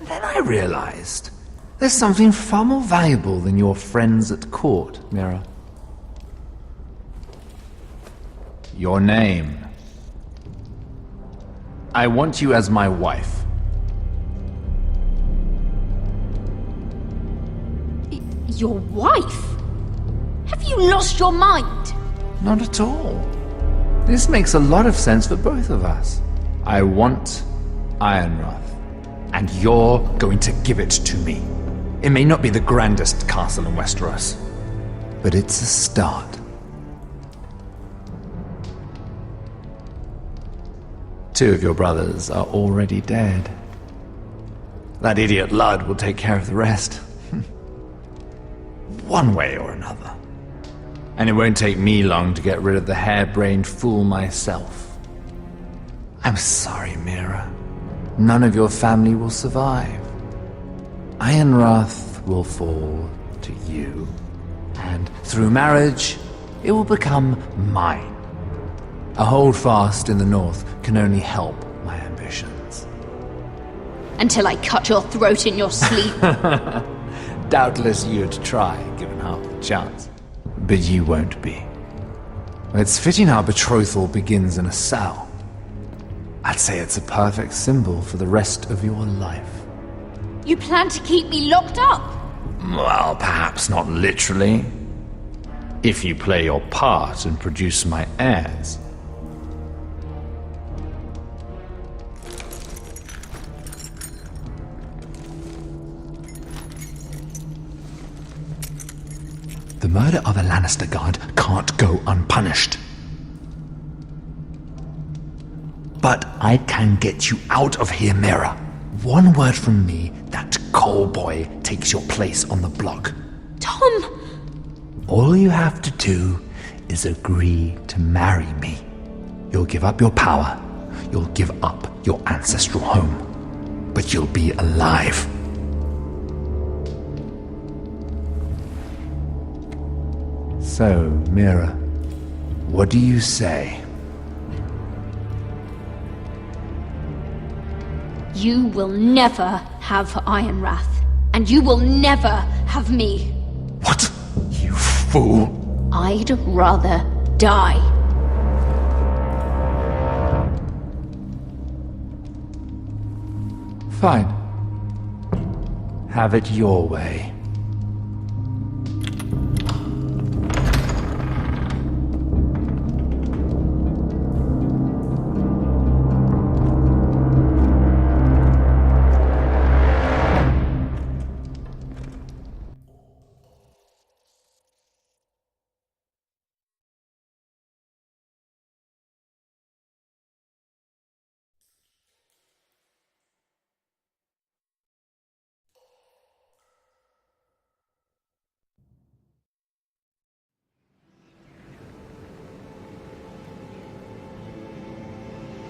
Then I realized there's something far more valuable than your friends at court, Mira. Your name. I want you as my wife. Your wife? Have you lost your mind? Not at all. This makes a lot of sense for both of us. I want Ironrath. And you're going to give it to me. It may not be the grandest castle in Westeros, but it's a start. 2 of your brothers are already dead. That idiot Lud will take care of the rest. One way or another. And it won't take me long to get rid of the harebrained fool myself. I'm sorry, Mira. None of your family will survive. Ironrath will fall to you, and through marriage, it will become mine. A holdfast in the north can only help my ambitions. Until I cut your throat in your sleep. Doubtless you'd try, given half the chance. But you won't be. It's fitting our betrothal begins in a cell. I'd say it's a perfect symbol for the rest of your life. You plan to keep me locked up? Well, perhaps not literally. If you play your part and produce my heirs. The murder of a Lannister guard can't go unpunished. But I can get you out of here, Mira. One word from me, that coal boy takes your place on the block. Tom! All you have to do is agree to marry me. You'll give up your power. You'll give up your ancestral home. But you'll be alive. So, Mira, what do you say? You will never have Ironrath, and you will never have me. What? You fool! I'd rather die. Fine. Have it your way.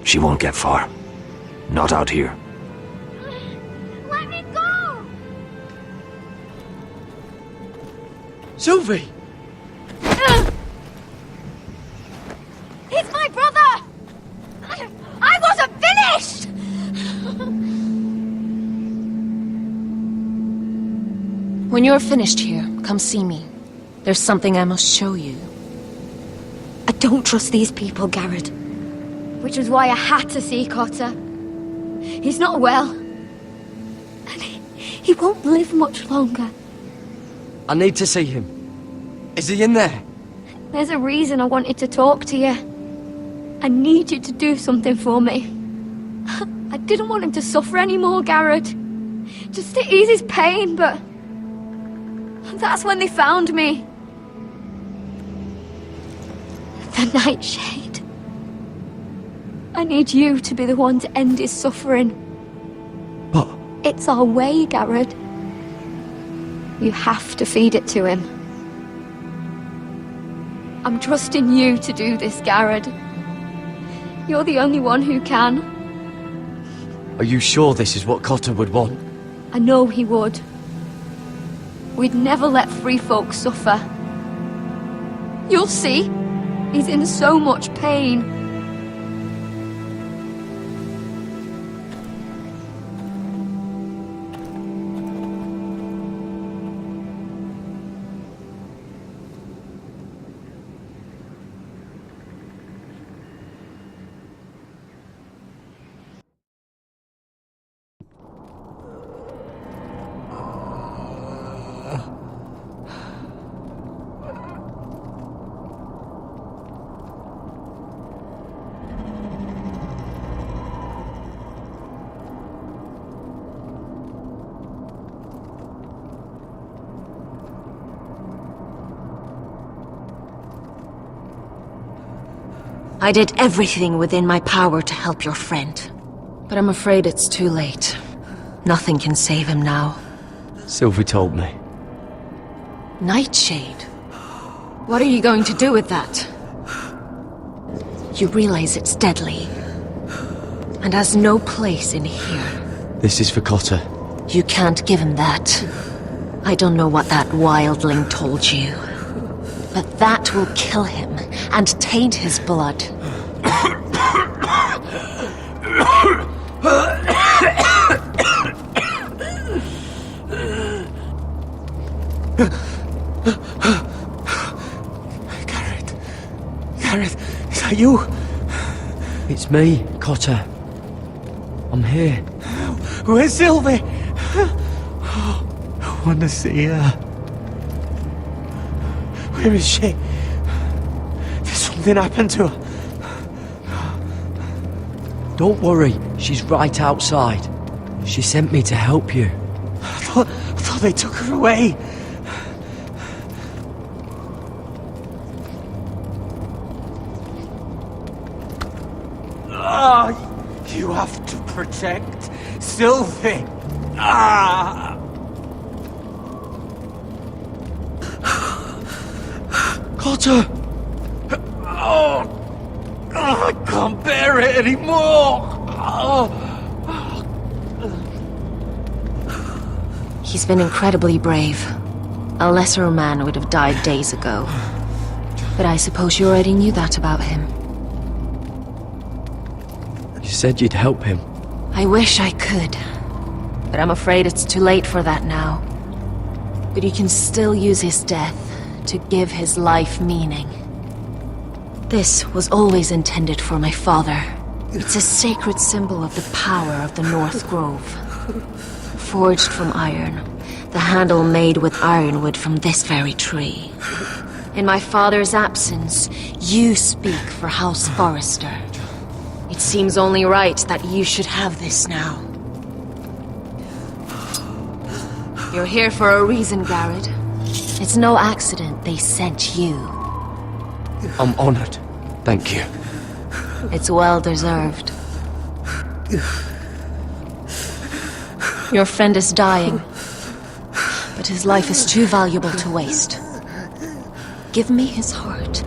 She won't get far. Not out here. Let me go! Sylvie! He's my brother! I wasn't finished! When you're finished here, come see me. There's something I must show you. I don't trust these people, Garrett. Which was why I had to see Cotter. He's not well. And he won't live much longer. I need to see him. Is he in there? There's a reason I wanted to talk to you. I need you to do something for me. I didn't want him to suffer anymore, Garrett. Just to ease his pain, but... that's when they found me. The Nightshade. I need you to be the one to end his suffering. But... it's our way, Garrett. You have to feed it to him. I'm trusting you to do this, Garrett. You're the only one who can. Are you sure this is what Cotter would want? I know he would. We'd never let free folk suffer. You'll see. He's in so much pain. I did everything within my power to help your friend. But I'm afraid it's too late. Nothing can save him now. Sylvie told me. Nightshade? What are you going to do with that? You realize it's deadly. And has no place in here. This is for Cotter. You can't give him that. I don't know what that wildling told you. But that will kill him and taint his blood. Gareth, is that you? It's me, Cotter. I'm here. Where's Sylvie? I want to see her. Where is she? Did something happen to her? Don't worry, she's right outside. She sent me to help you. I thought they took her away. You have to protect Sylvie. Cotter! I can't bear it anymore. He's been incredibly brave. A lesser man would have died days ago. But I suppose you already knew that about him. You said you'd help him. I wish I could. But I'm afraid it's too late for that now. But you can still use his death to give his life meaning. This was always intended for my father. It's a sacred symbol of the power of the North Grove. Forged from iron, the handle made with ironwood from this very tree. In my father's absence, you speak for House Forrester. It seems only right that you should have this now. You're here for a reason, Garrett. It's no accident they sent you. I'm honored. Thank you. It's well deserved. Your friend is dying, but his life is too valuable to waste. Give me his heart.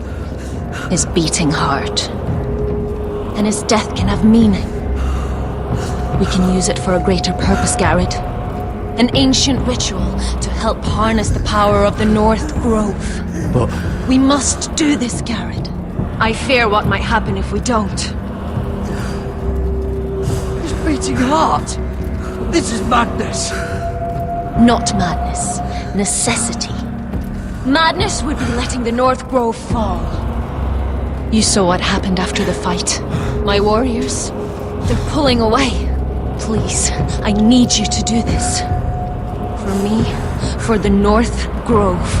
His beating heart. And his death can have meaning. We can use it for a greater purpose, Garrett. An ancient ritual to help harness the power of the North Grove. But... we must do this, Garrett. I fear what might happen if we don't. His beating heart! This is madness! Not madness. Necessity. Madness would be letting the North Grove fall. You saw what happened after the fight. My warriors, they're pulling away. Please, I need you to do this. For me, for the North Grove.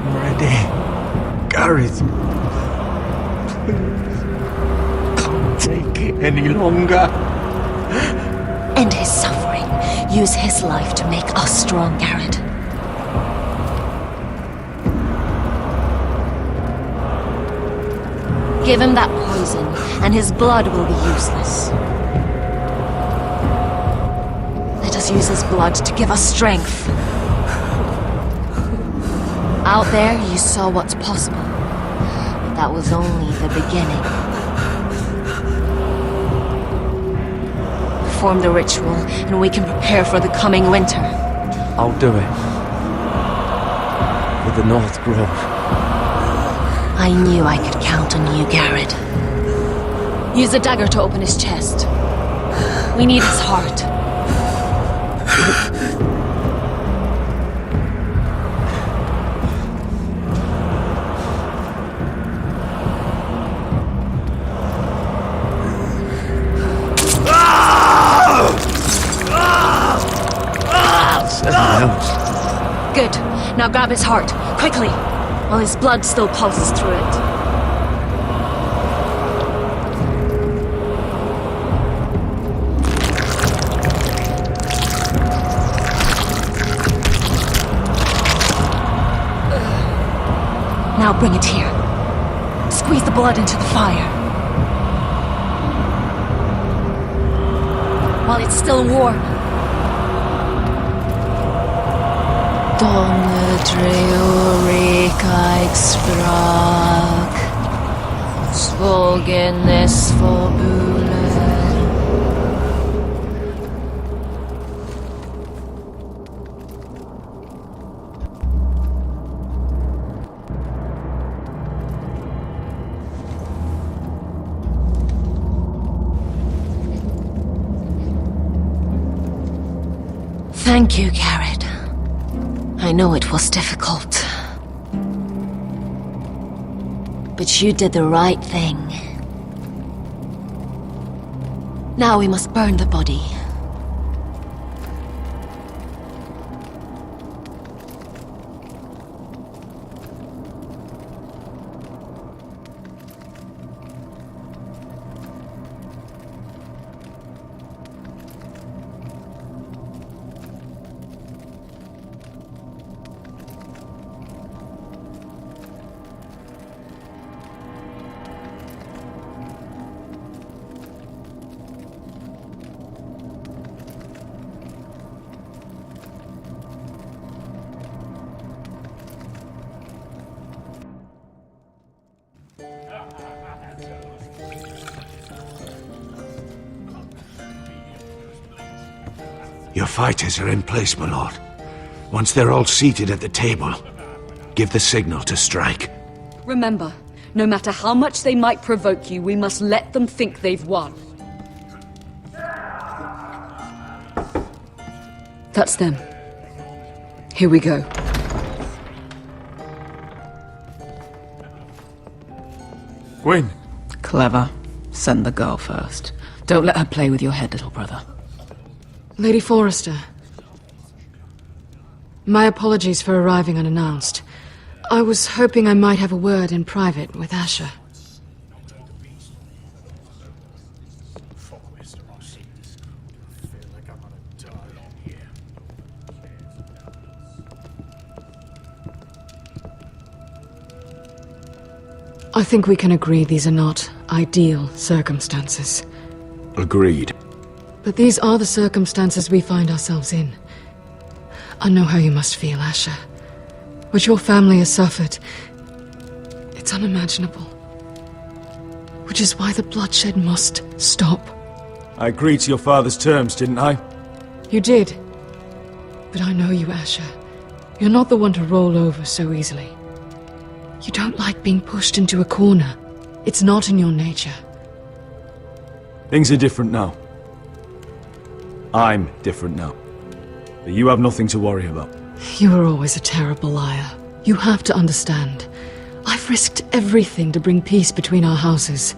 I'm ready. Gareth. Please. Can't take it any longer. End his suffering. Use his life to make us strong, Garrett. Give him that poison, and his blood will be useless. Let us use his blood to give us strength. Out there, you saw what's possible. But that was only the beginning. Perform the ritual, and we can prepare for the coming winter. I'll do it. For the North Grove. I knew I could count on you, Garrett. Use a dagger to open his chest. We need his heart. Good. Now grab his heart, quickly, while his blood still pulses through it. Now bring it here. blood into the fire. While it's still warm. Donne dreorik sprak. Svogenes forbule. Thank you, Garrett. I know it was difficult. But you did the right thing. Now we must burn the body. Your fighters are in place, my lord. Once they're all seated at the table, give the signal to strike. Remember, no matter how much they might provoke you, we must let them think they've won. That's them. Here we go. Gwyn. Clever. Send the girl first. Don't let her play with your head, little brother. Lady Forrester. My apologies for arriving unannounced. I was hoping I might have a word in private with Asher. I think we can agree these are not ideal circumstances. Agreed. But these are the circumstances we find ourselves in. I know how you must feel, Asher. What your family has suffered, it's unimaginable. Which is why the bloodshed must stop. I agreed to your father's terms, didn't I? You did. But I know you, Asher. You're not the one to roll over so easily. You don't like being pushed into a corner. It's not in your nature. Things are different now. I'm different now. But you have nothing to worry about. You were always a terrible liar. You have to understand. I've risked everything to bring peace between our houses.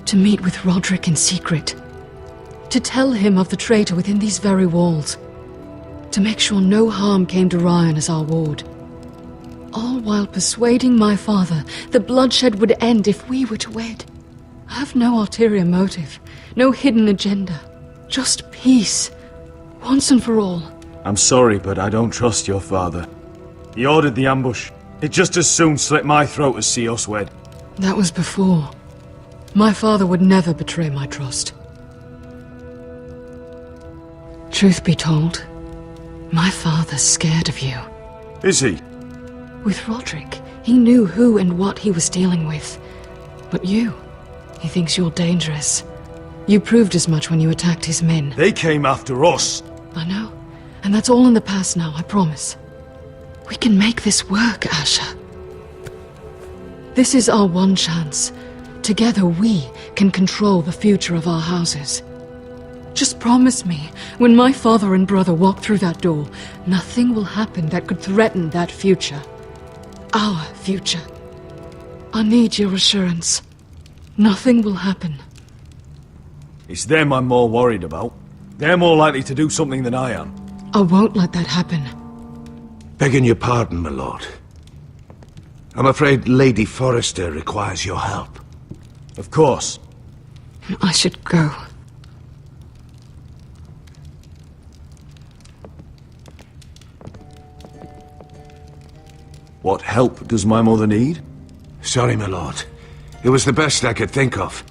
To meet with Roderick in secret. To tell him of the traitor within these very walls. To make sure no harm came to Ryan as our ward. All while persuading my father the bloodshed would end if we were to wed. I have no ulterior motive, no hidden agenda. Just peace, once and for all. I'm sorry, but I don't trust your father. He ordered the ambush. He'd just as soon slit my throat as see us wed. That was before. My father would never betray my trust. Truth be told, my father's scared of you. Is he? With Roderick, he knew who and what he was dealing with. But you, he thinks you're dangerous. You proved as much when you attacked his men. They came after us. I know. And that's all in the past now, I promise. We can make this work, Asher. This is our one chance. Together we can control the future of our houses. Just promise me, when my father and brother walk through that door, nothing will happen that could threaten that future. Our future. I need your assurance. Nothing will happen. It's them I'm more worried about. They're more likely to do something than I am. I won't let that happen. Begging your pardon, my lord. I'm afraid Lady Forrester requires your help. Of course. I should go. What help does my mother need? Sorry, my lord. It was the best I could think of.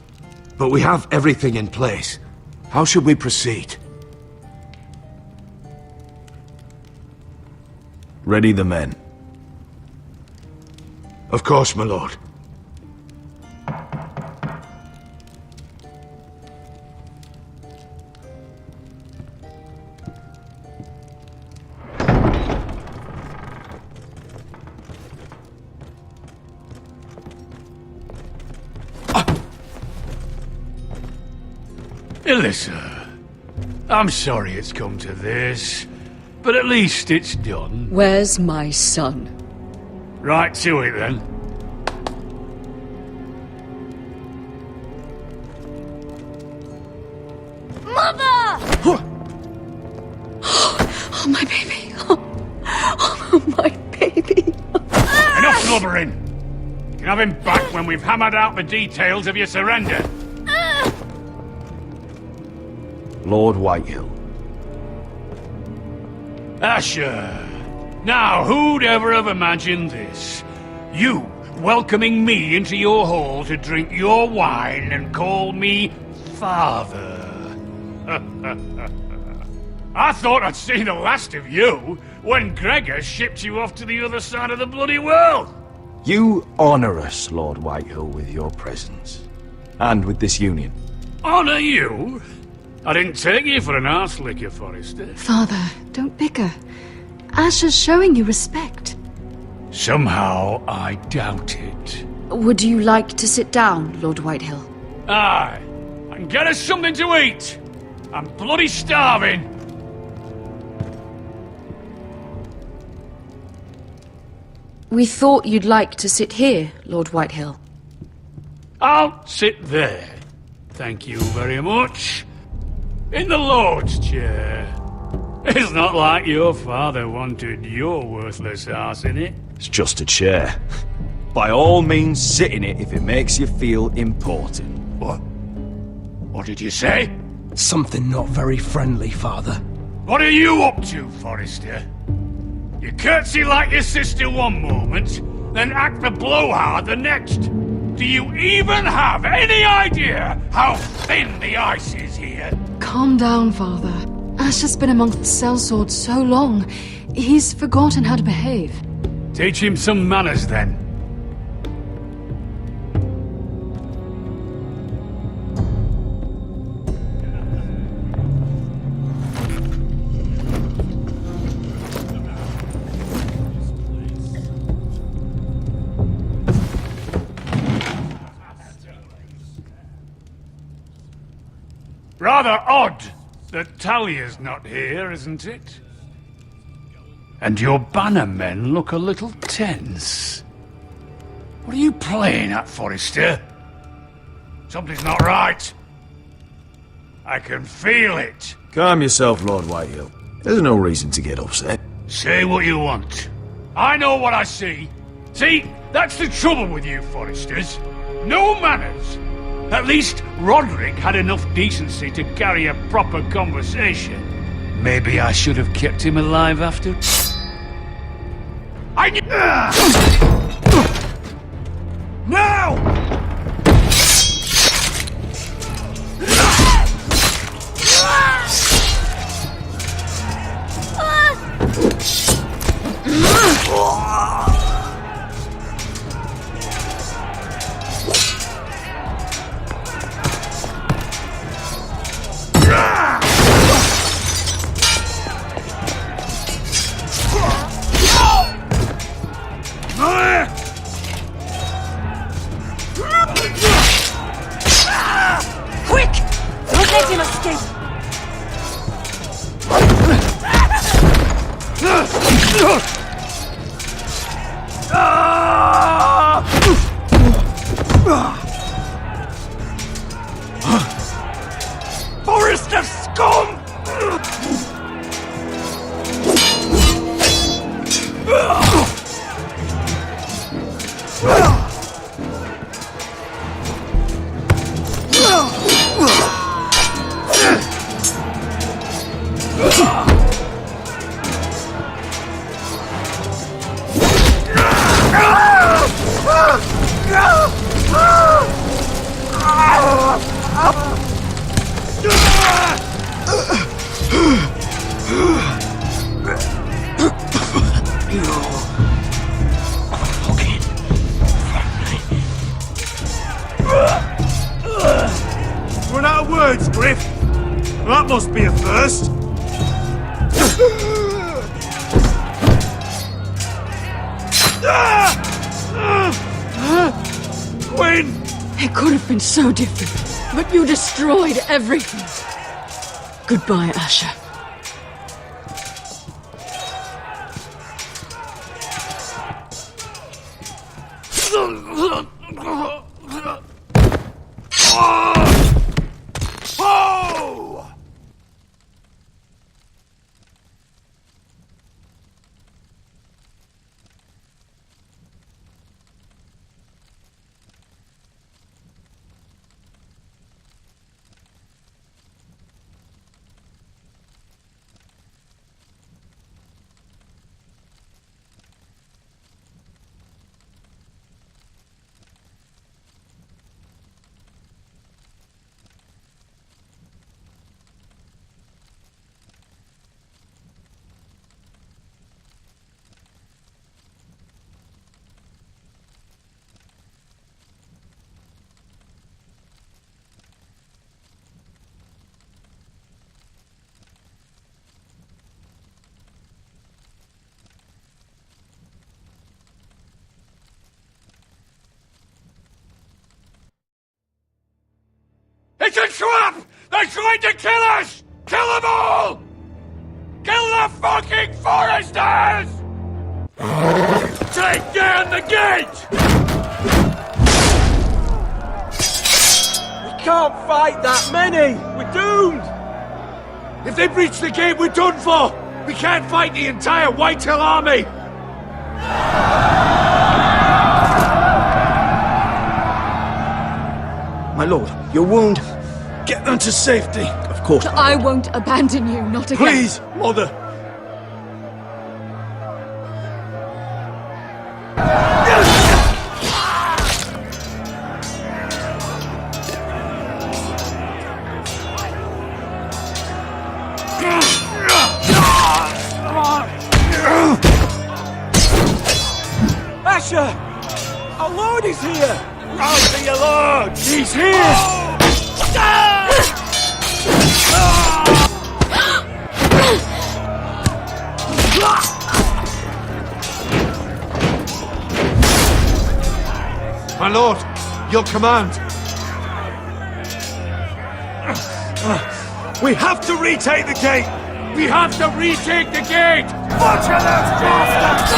But we have everything in place. How should we proceed? Ready the men. Of course, my lord. Alyssa, I'm sorry it's come to this, but at least it's done. Where's my son? Right to it then. Mother! Oh, my baby. Oh, my baby. Enough blubbering! You can have him back when we've hammered out the details of your surrender. Lord Whitehill. Asher. Now, who'd ever have imagined this? You welcoming me into your hall to drink your wine and call me father. I thought I'd seen the last of you when Gregor shipped you off to the other side of the bloody world. You honour us, Lord Whitehill, with your presence. And with this union. Honour you? I didn't take you for an arse licker, Forrester. Father, don't bicker. Asher's showing you respect. Somehow I doubt it. Would you like to sit down, Lord Whitehill? Aye, and get us something to eat. I'm bloody starving. We thought you'd like to sit here, Lord Whitehill. I'll sit there. Thank you very much. In the Lord's chair. It's not like your father wanted your worthless ass in it. It's just a chair. By all means, sit in it if it makes you feel important. What? What did you say? Something not very friendly, Father. What are you up to, Forrester? You curtsy like your sister one moment, then act the blowhard the next. Do you even have any idea how thin the ice is here? Calm down, Father. Asher's been amongst sellswords so long, he's forgotten how to behave. Teach him some manners, then. Rather odd that Talia's not here, isn't it? And your banner men look a little tense. What are you playing at, Forrester? Something's not right. I can feel it. Calm yourself, Lord Whitehill. There's no reason to get upset. Say what you want. I know what I see. See, that's the trouble with you, Forresters. No manners. At least Roderick had enough decency to carry a proper conversation. Maybe I should have kept him alive after. I knew. Now! words, Griff! That must be a first! Quinn! It could have been so different, but you destroyed everything. Goodbye, Asher. It's a trap! They're trying to kill us! Kill them all! Kill the fucking foresters! Take down the gate! We can't fight that many! We're doomed! If they breach the gate, we're done for! We can't fight the entire Whitetail army! My lord, your wound. Get them to safety. Of course. I won't abandon you, not again. Please, mother. Asher! Our lord is here! Rouse to your lord! He's here! My lord, your command. We have to retake the gate! We have to retake the gate! Butcher those bastards!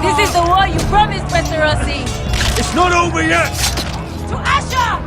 This is the war you promised, Westerosi! It's not over yet! To Asher!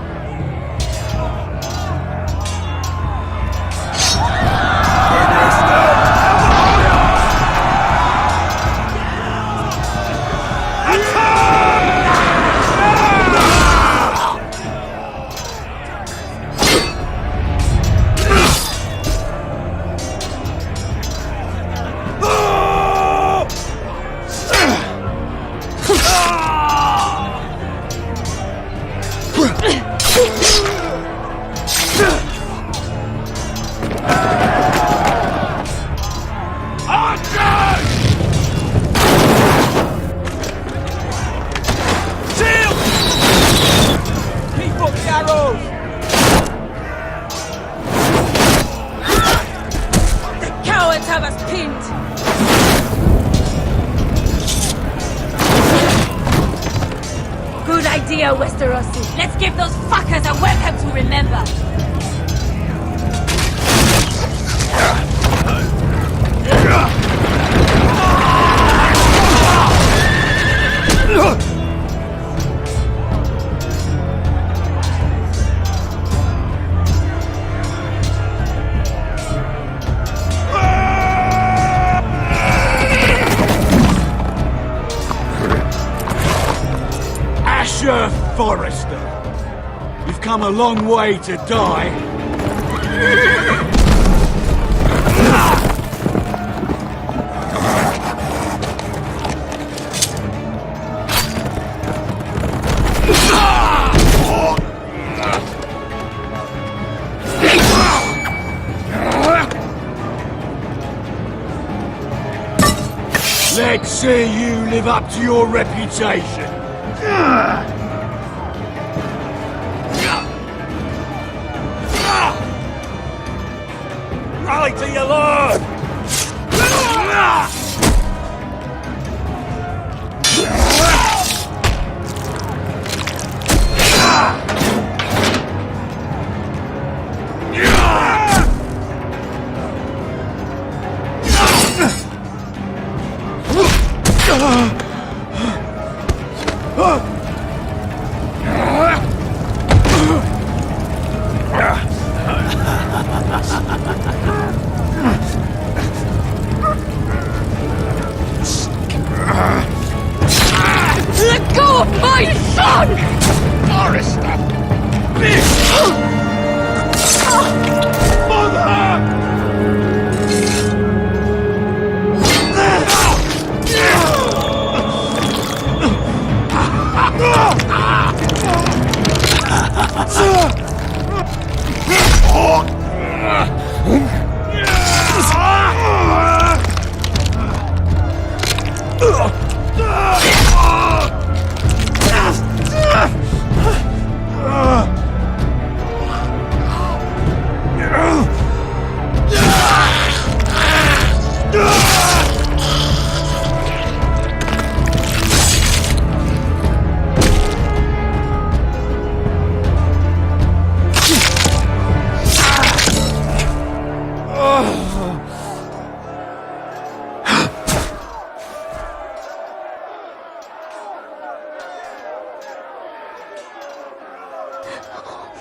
Westerosi. Let's give those fuckers a welcome to remember. Asher Forrester, you've come a long way to die. Let's see you live up to your reputation. Rally to your lord! Let go of my son! Forrester!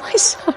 My son.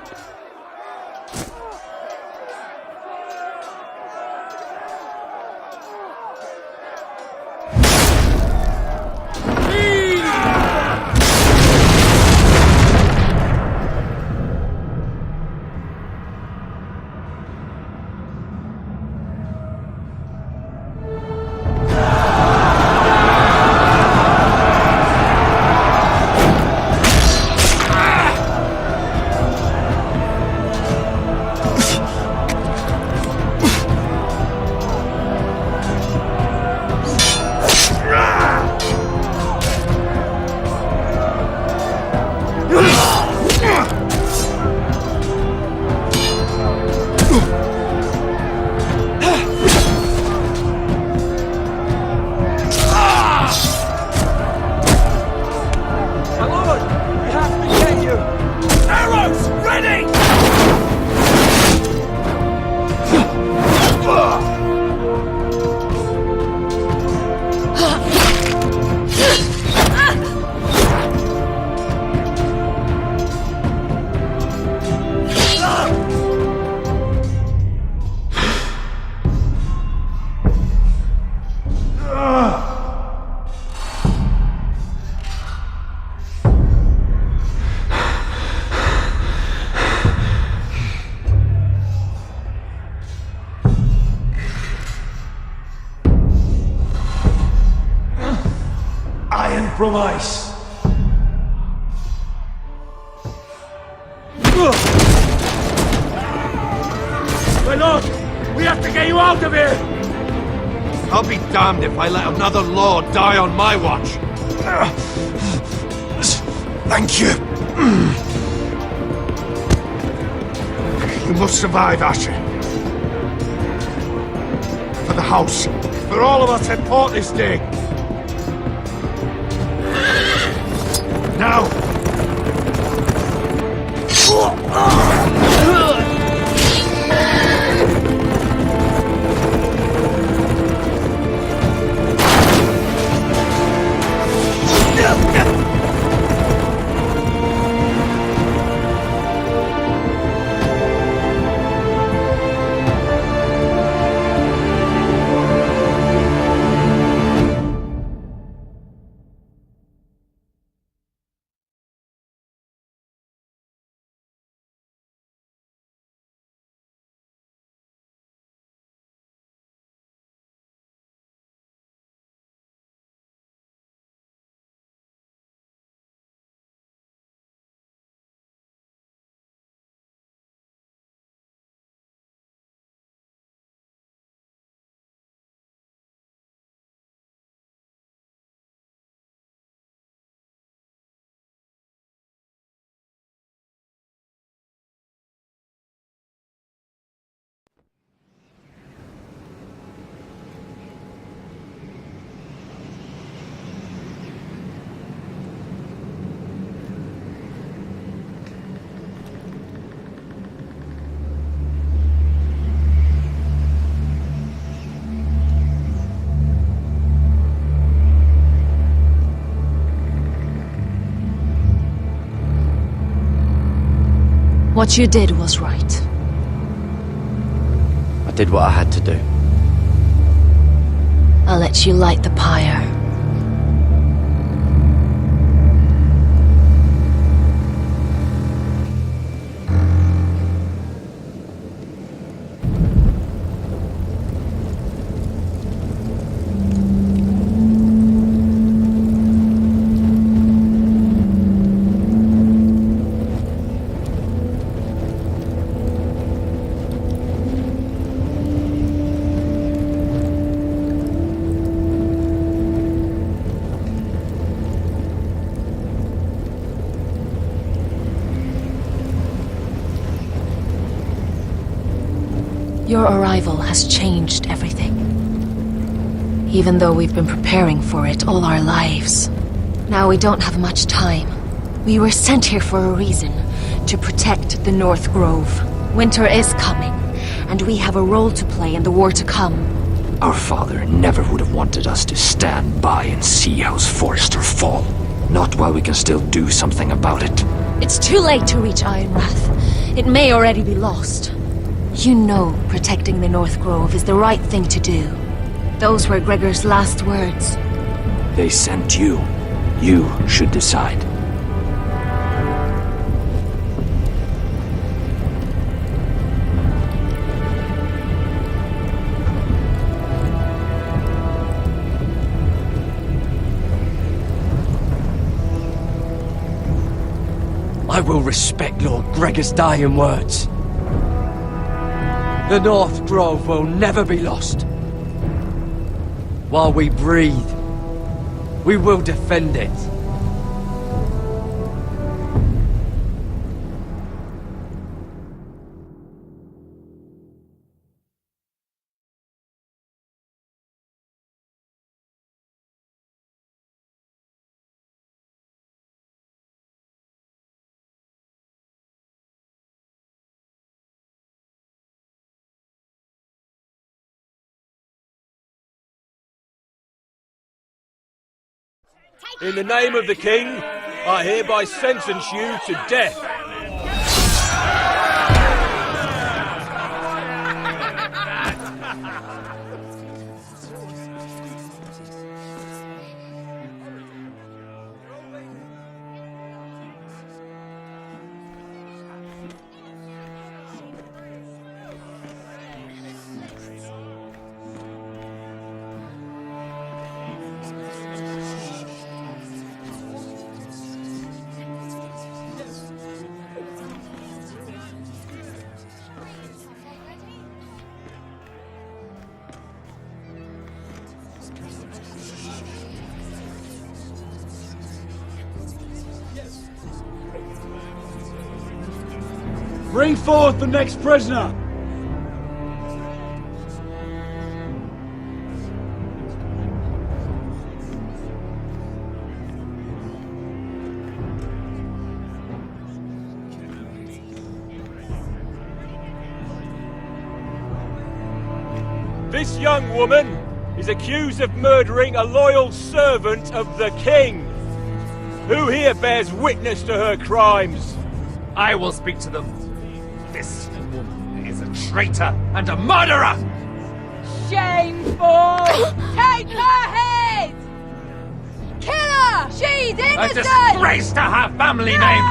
Iron from ice. My lord, we have to get you out of here! I'll be damned if I let another lord die on my watch. Thank you. You must survive, Asher. For the house. For all of us at Port this day. Now! What you did was right. I did what I had to do. I'll let you light the pyre. Your arrival has changed everything. Even though we've been preparing for it all our lives. Now we don't have much time. We were sent here for a reason. To protect the North Grove. Winter is coming, and we have a role to play in the war to come. Our father never would have wanted us to stand by and see House Forrester fall. Not while we can still do something about it. It's too late to reach Ironrath. It may already be lost. You know protecting the North Grove is the right thing to do. Those were Gregor's last words. They sent you. You should decide. I will respect Lord Gregor's dying words. The North Grove will never be lost. While we breathe, we will defend it. In the name of the King, I hereby sentence you to death. Bring forth the next prisoner! This young woman is accused of murdering a loyal servant of the King. Who here bears witness to her crimes? I will speak to them. This woman is a traitor and a murderer! Shameful! Take her head! Kill her! She's innocent! A disgrace to her family name!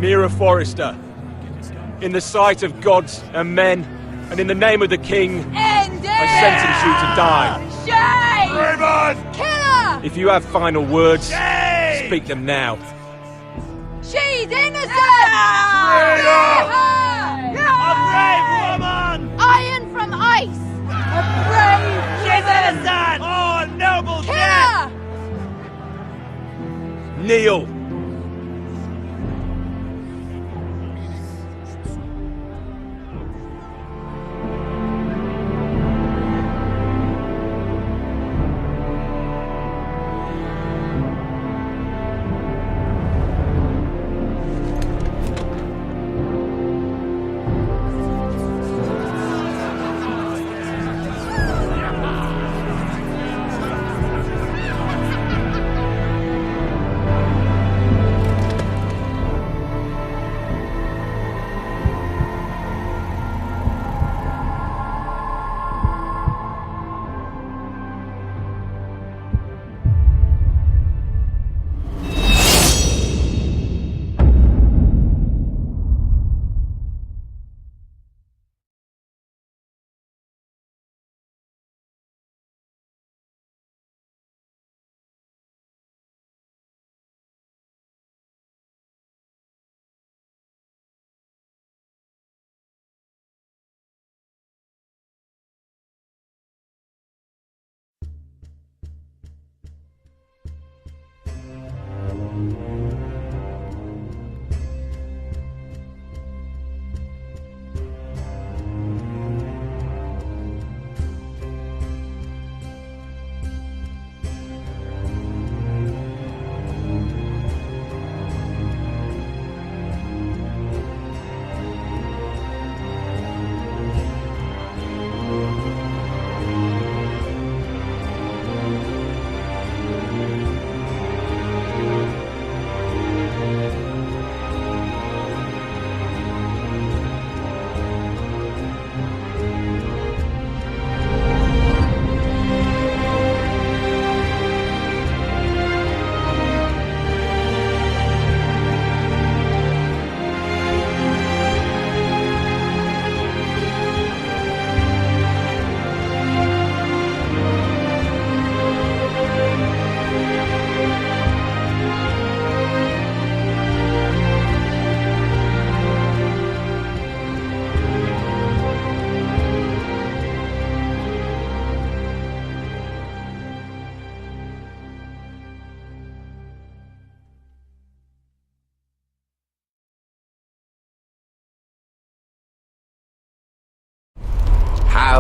Mira Forrester, in the sight of gods and men, and in the name of the King, End it! I sentence you to die. Shame! Raymond! Kill her! If you have final words, speak them now. She's innocent! Free her! A brave woman! Iron from ice! A brave She's innocent! Oh, noble Kill death! her! Kneel.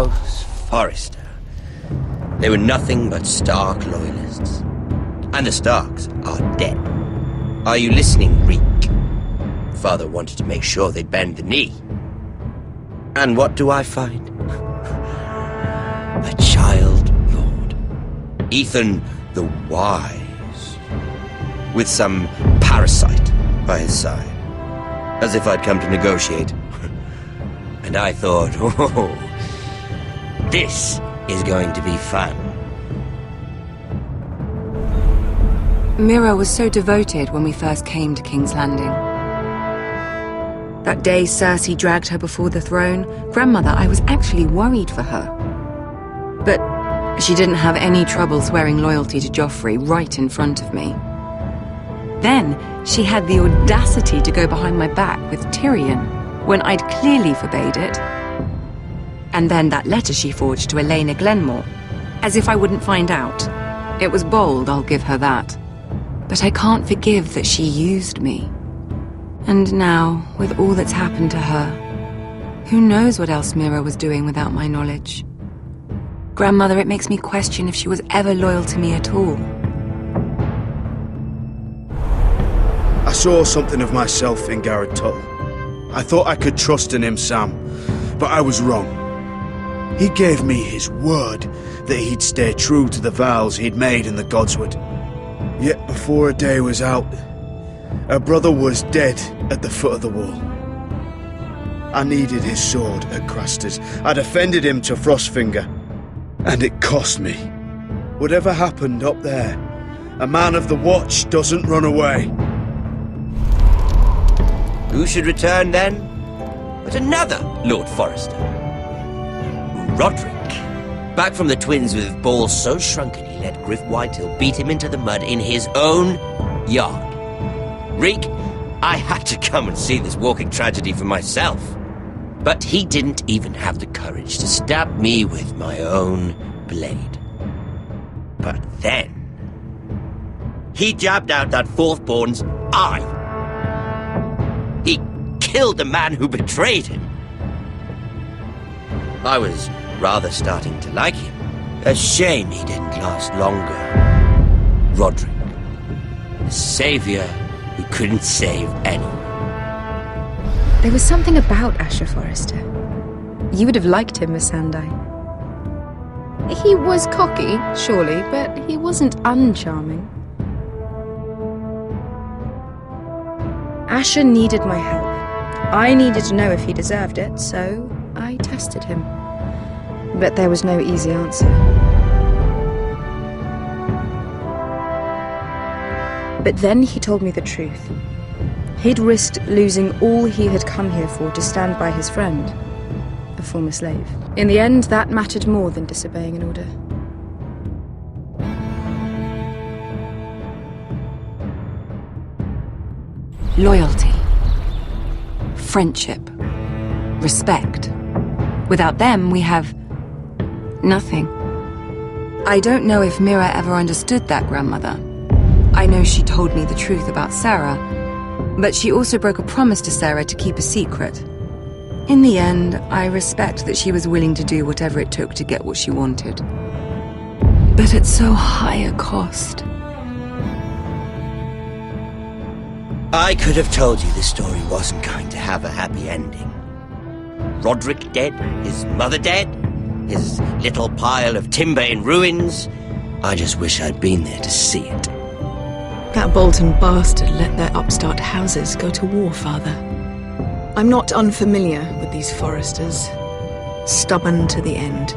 House Forrester. They were nothing but Stark loyalists. And the Starks are dead. Are you listening, Reek? Father wanted to make sure they'd bend the knee. And what do I find? A child lord. Ethan the Wise. With some parasite by his side. As if I'd come to negotiate. And I thought, oh, this is going to be fun. Mira was so devoted when we first came to King's Landing. That day Cersei dragged her before the throne, Grandmother, I was actually worried for her. But she didn't have any trouble swearing loyalty to Joffrey right in front of me. Then she had the audacity to go behind my back with Tyrion, when I'd clearly forbade it. And then that letter she forged to Elena Glenmore, as if I wouldn't find out. It was bold, I'll give her that. But I can't forgive that she used me. And now, with all that's happened to her, who knows what else Mira was doing without my knowledge? Grandmother, it makes me question if she was ever loyal to me at all. I saw something of myself in Garrett Tuttle. I thought I could trust in him, Sam, but I was wrong. He gave me his word that he'd stay true to the vows he'd made in the Godswood. Yet before a day was out, her brother was dead at the foot of the wall. I needed his sword at Craster's. I defended him to Frostfinger, and it cost me. Whatever happened up there, a man of the Watch doesn't run away. Who should return then? But another Lord Forrester. Roderick. Back from the Twins with balls so shrunken he let Griff Whitehill beat him into the mud in his own yard. Reek, I had to come and see this walking tragedy for myself. But he didn't even have the courage to stab me with my own blade. But then, he jabbed out that fourth-born's eye. He killed the man who betrayed him. I was rather starting to like him. A shame he didn't last longer. Roderick, the savior who couldn't save anyone. There was something about Asher Forrester. You would have liked him, Miss Sandai. He was cocky, surely, but he wasn't uncharming. Asher needed my help. I needed to know if he deserved it, so I tested him. But there was no easy answer. But then he told me the truth. He'd risked losing all he had come here for to stand by his friend, a former slave. In the end, that mattered more than disobeying an order. Loyalty. Friendship. Respect. Without them, we have nothing. I don't know if Mira ever understood that, Grandmother. I know she told me the truth about Sarah, but she also broke a promise to Sarah to keep a secret. In the end, I respect that she was willing to do whatever it took to get what she wanted. But at so high a cost. I could have told you this story wasn't going to have a happy ending. Roderick dead, his mother dead, his little pile of timber in ruins. I just wish I'd been there to see it. That Bolton bastard let their upstart houses go to war, Father. I'm not unfamiliar with these Forresters. Stubborn to the end.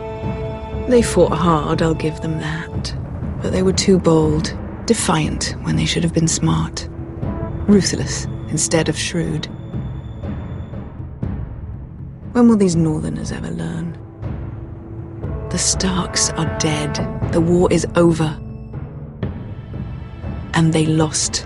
They fought hard, I'll give them that. But they were too bold, defiant when they should have been smart. Ruthless instead of shrewd. When will these Northerners ever learn? The Starks are dead. The war is over. And they lost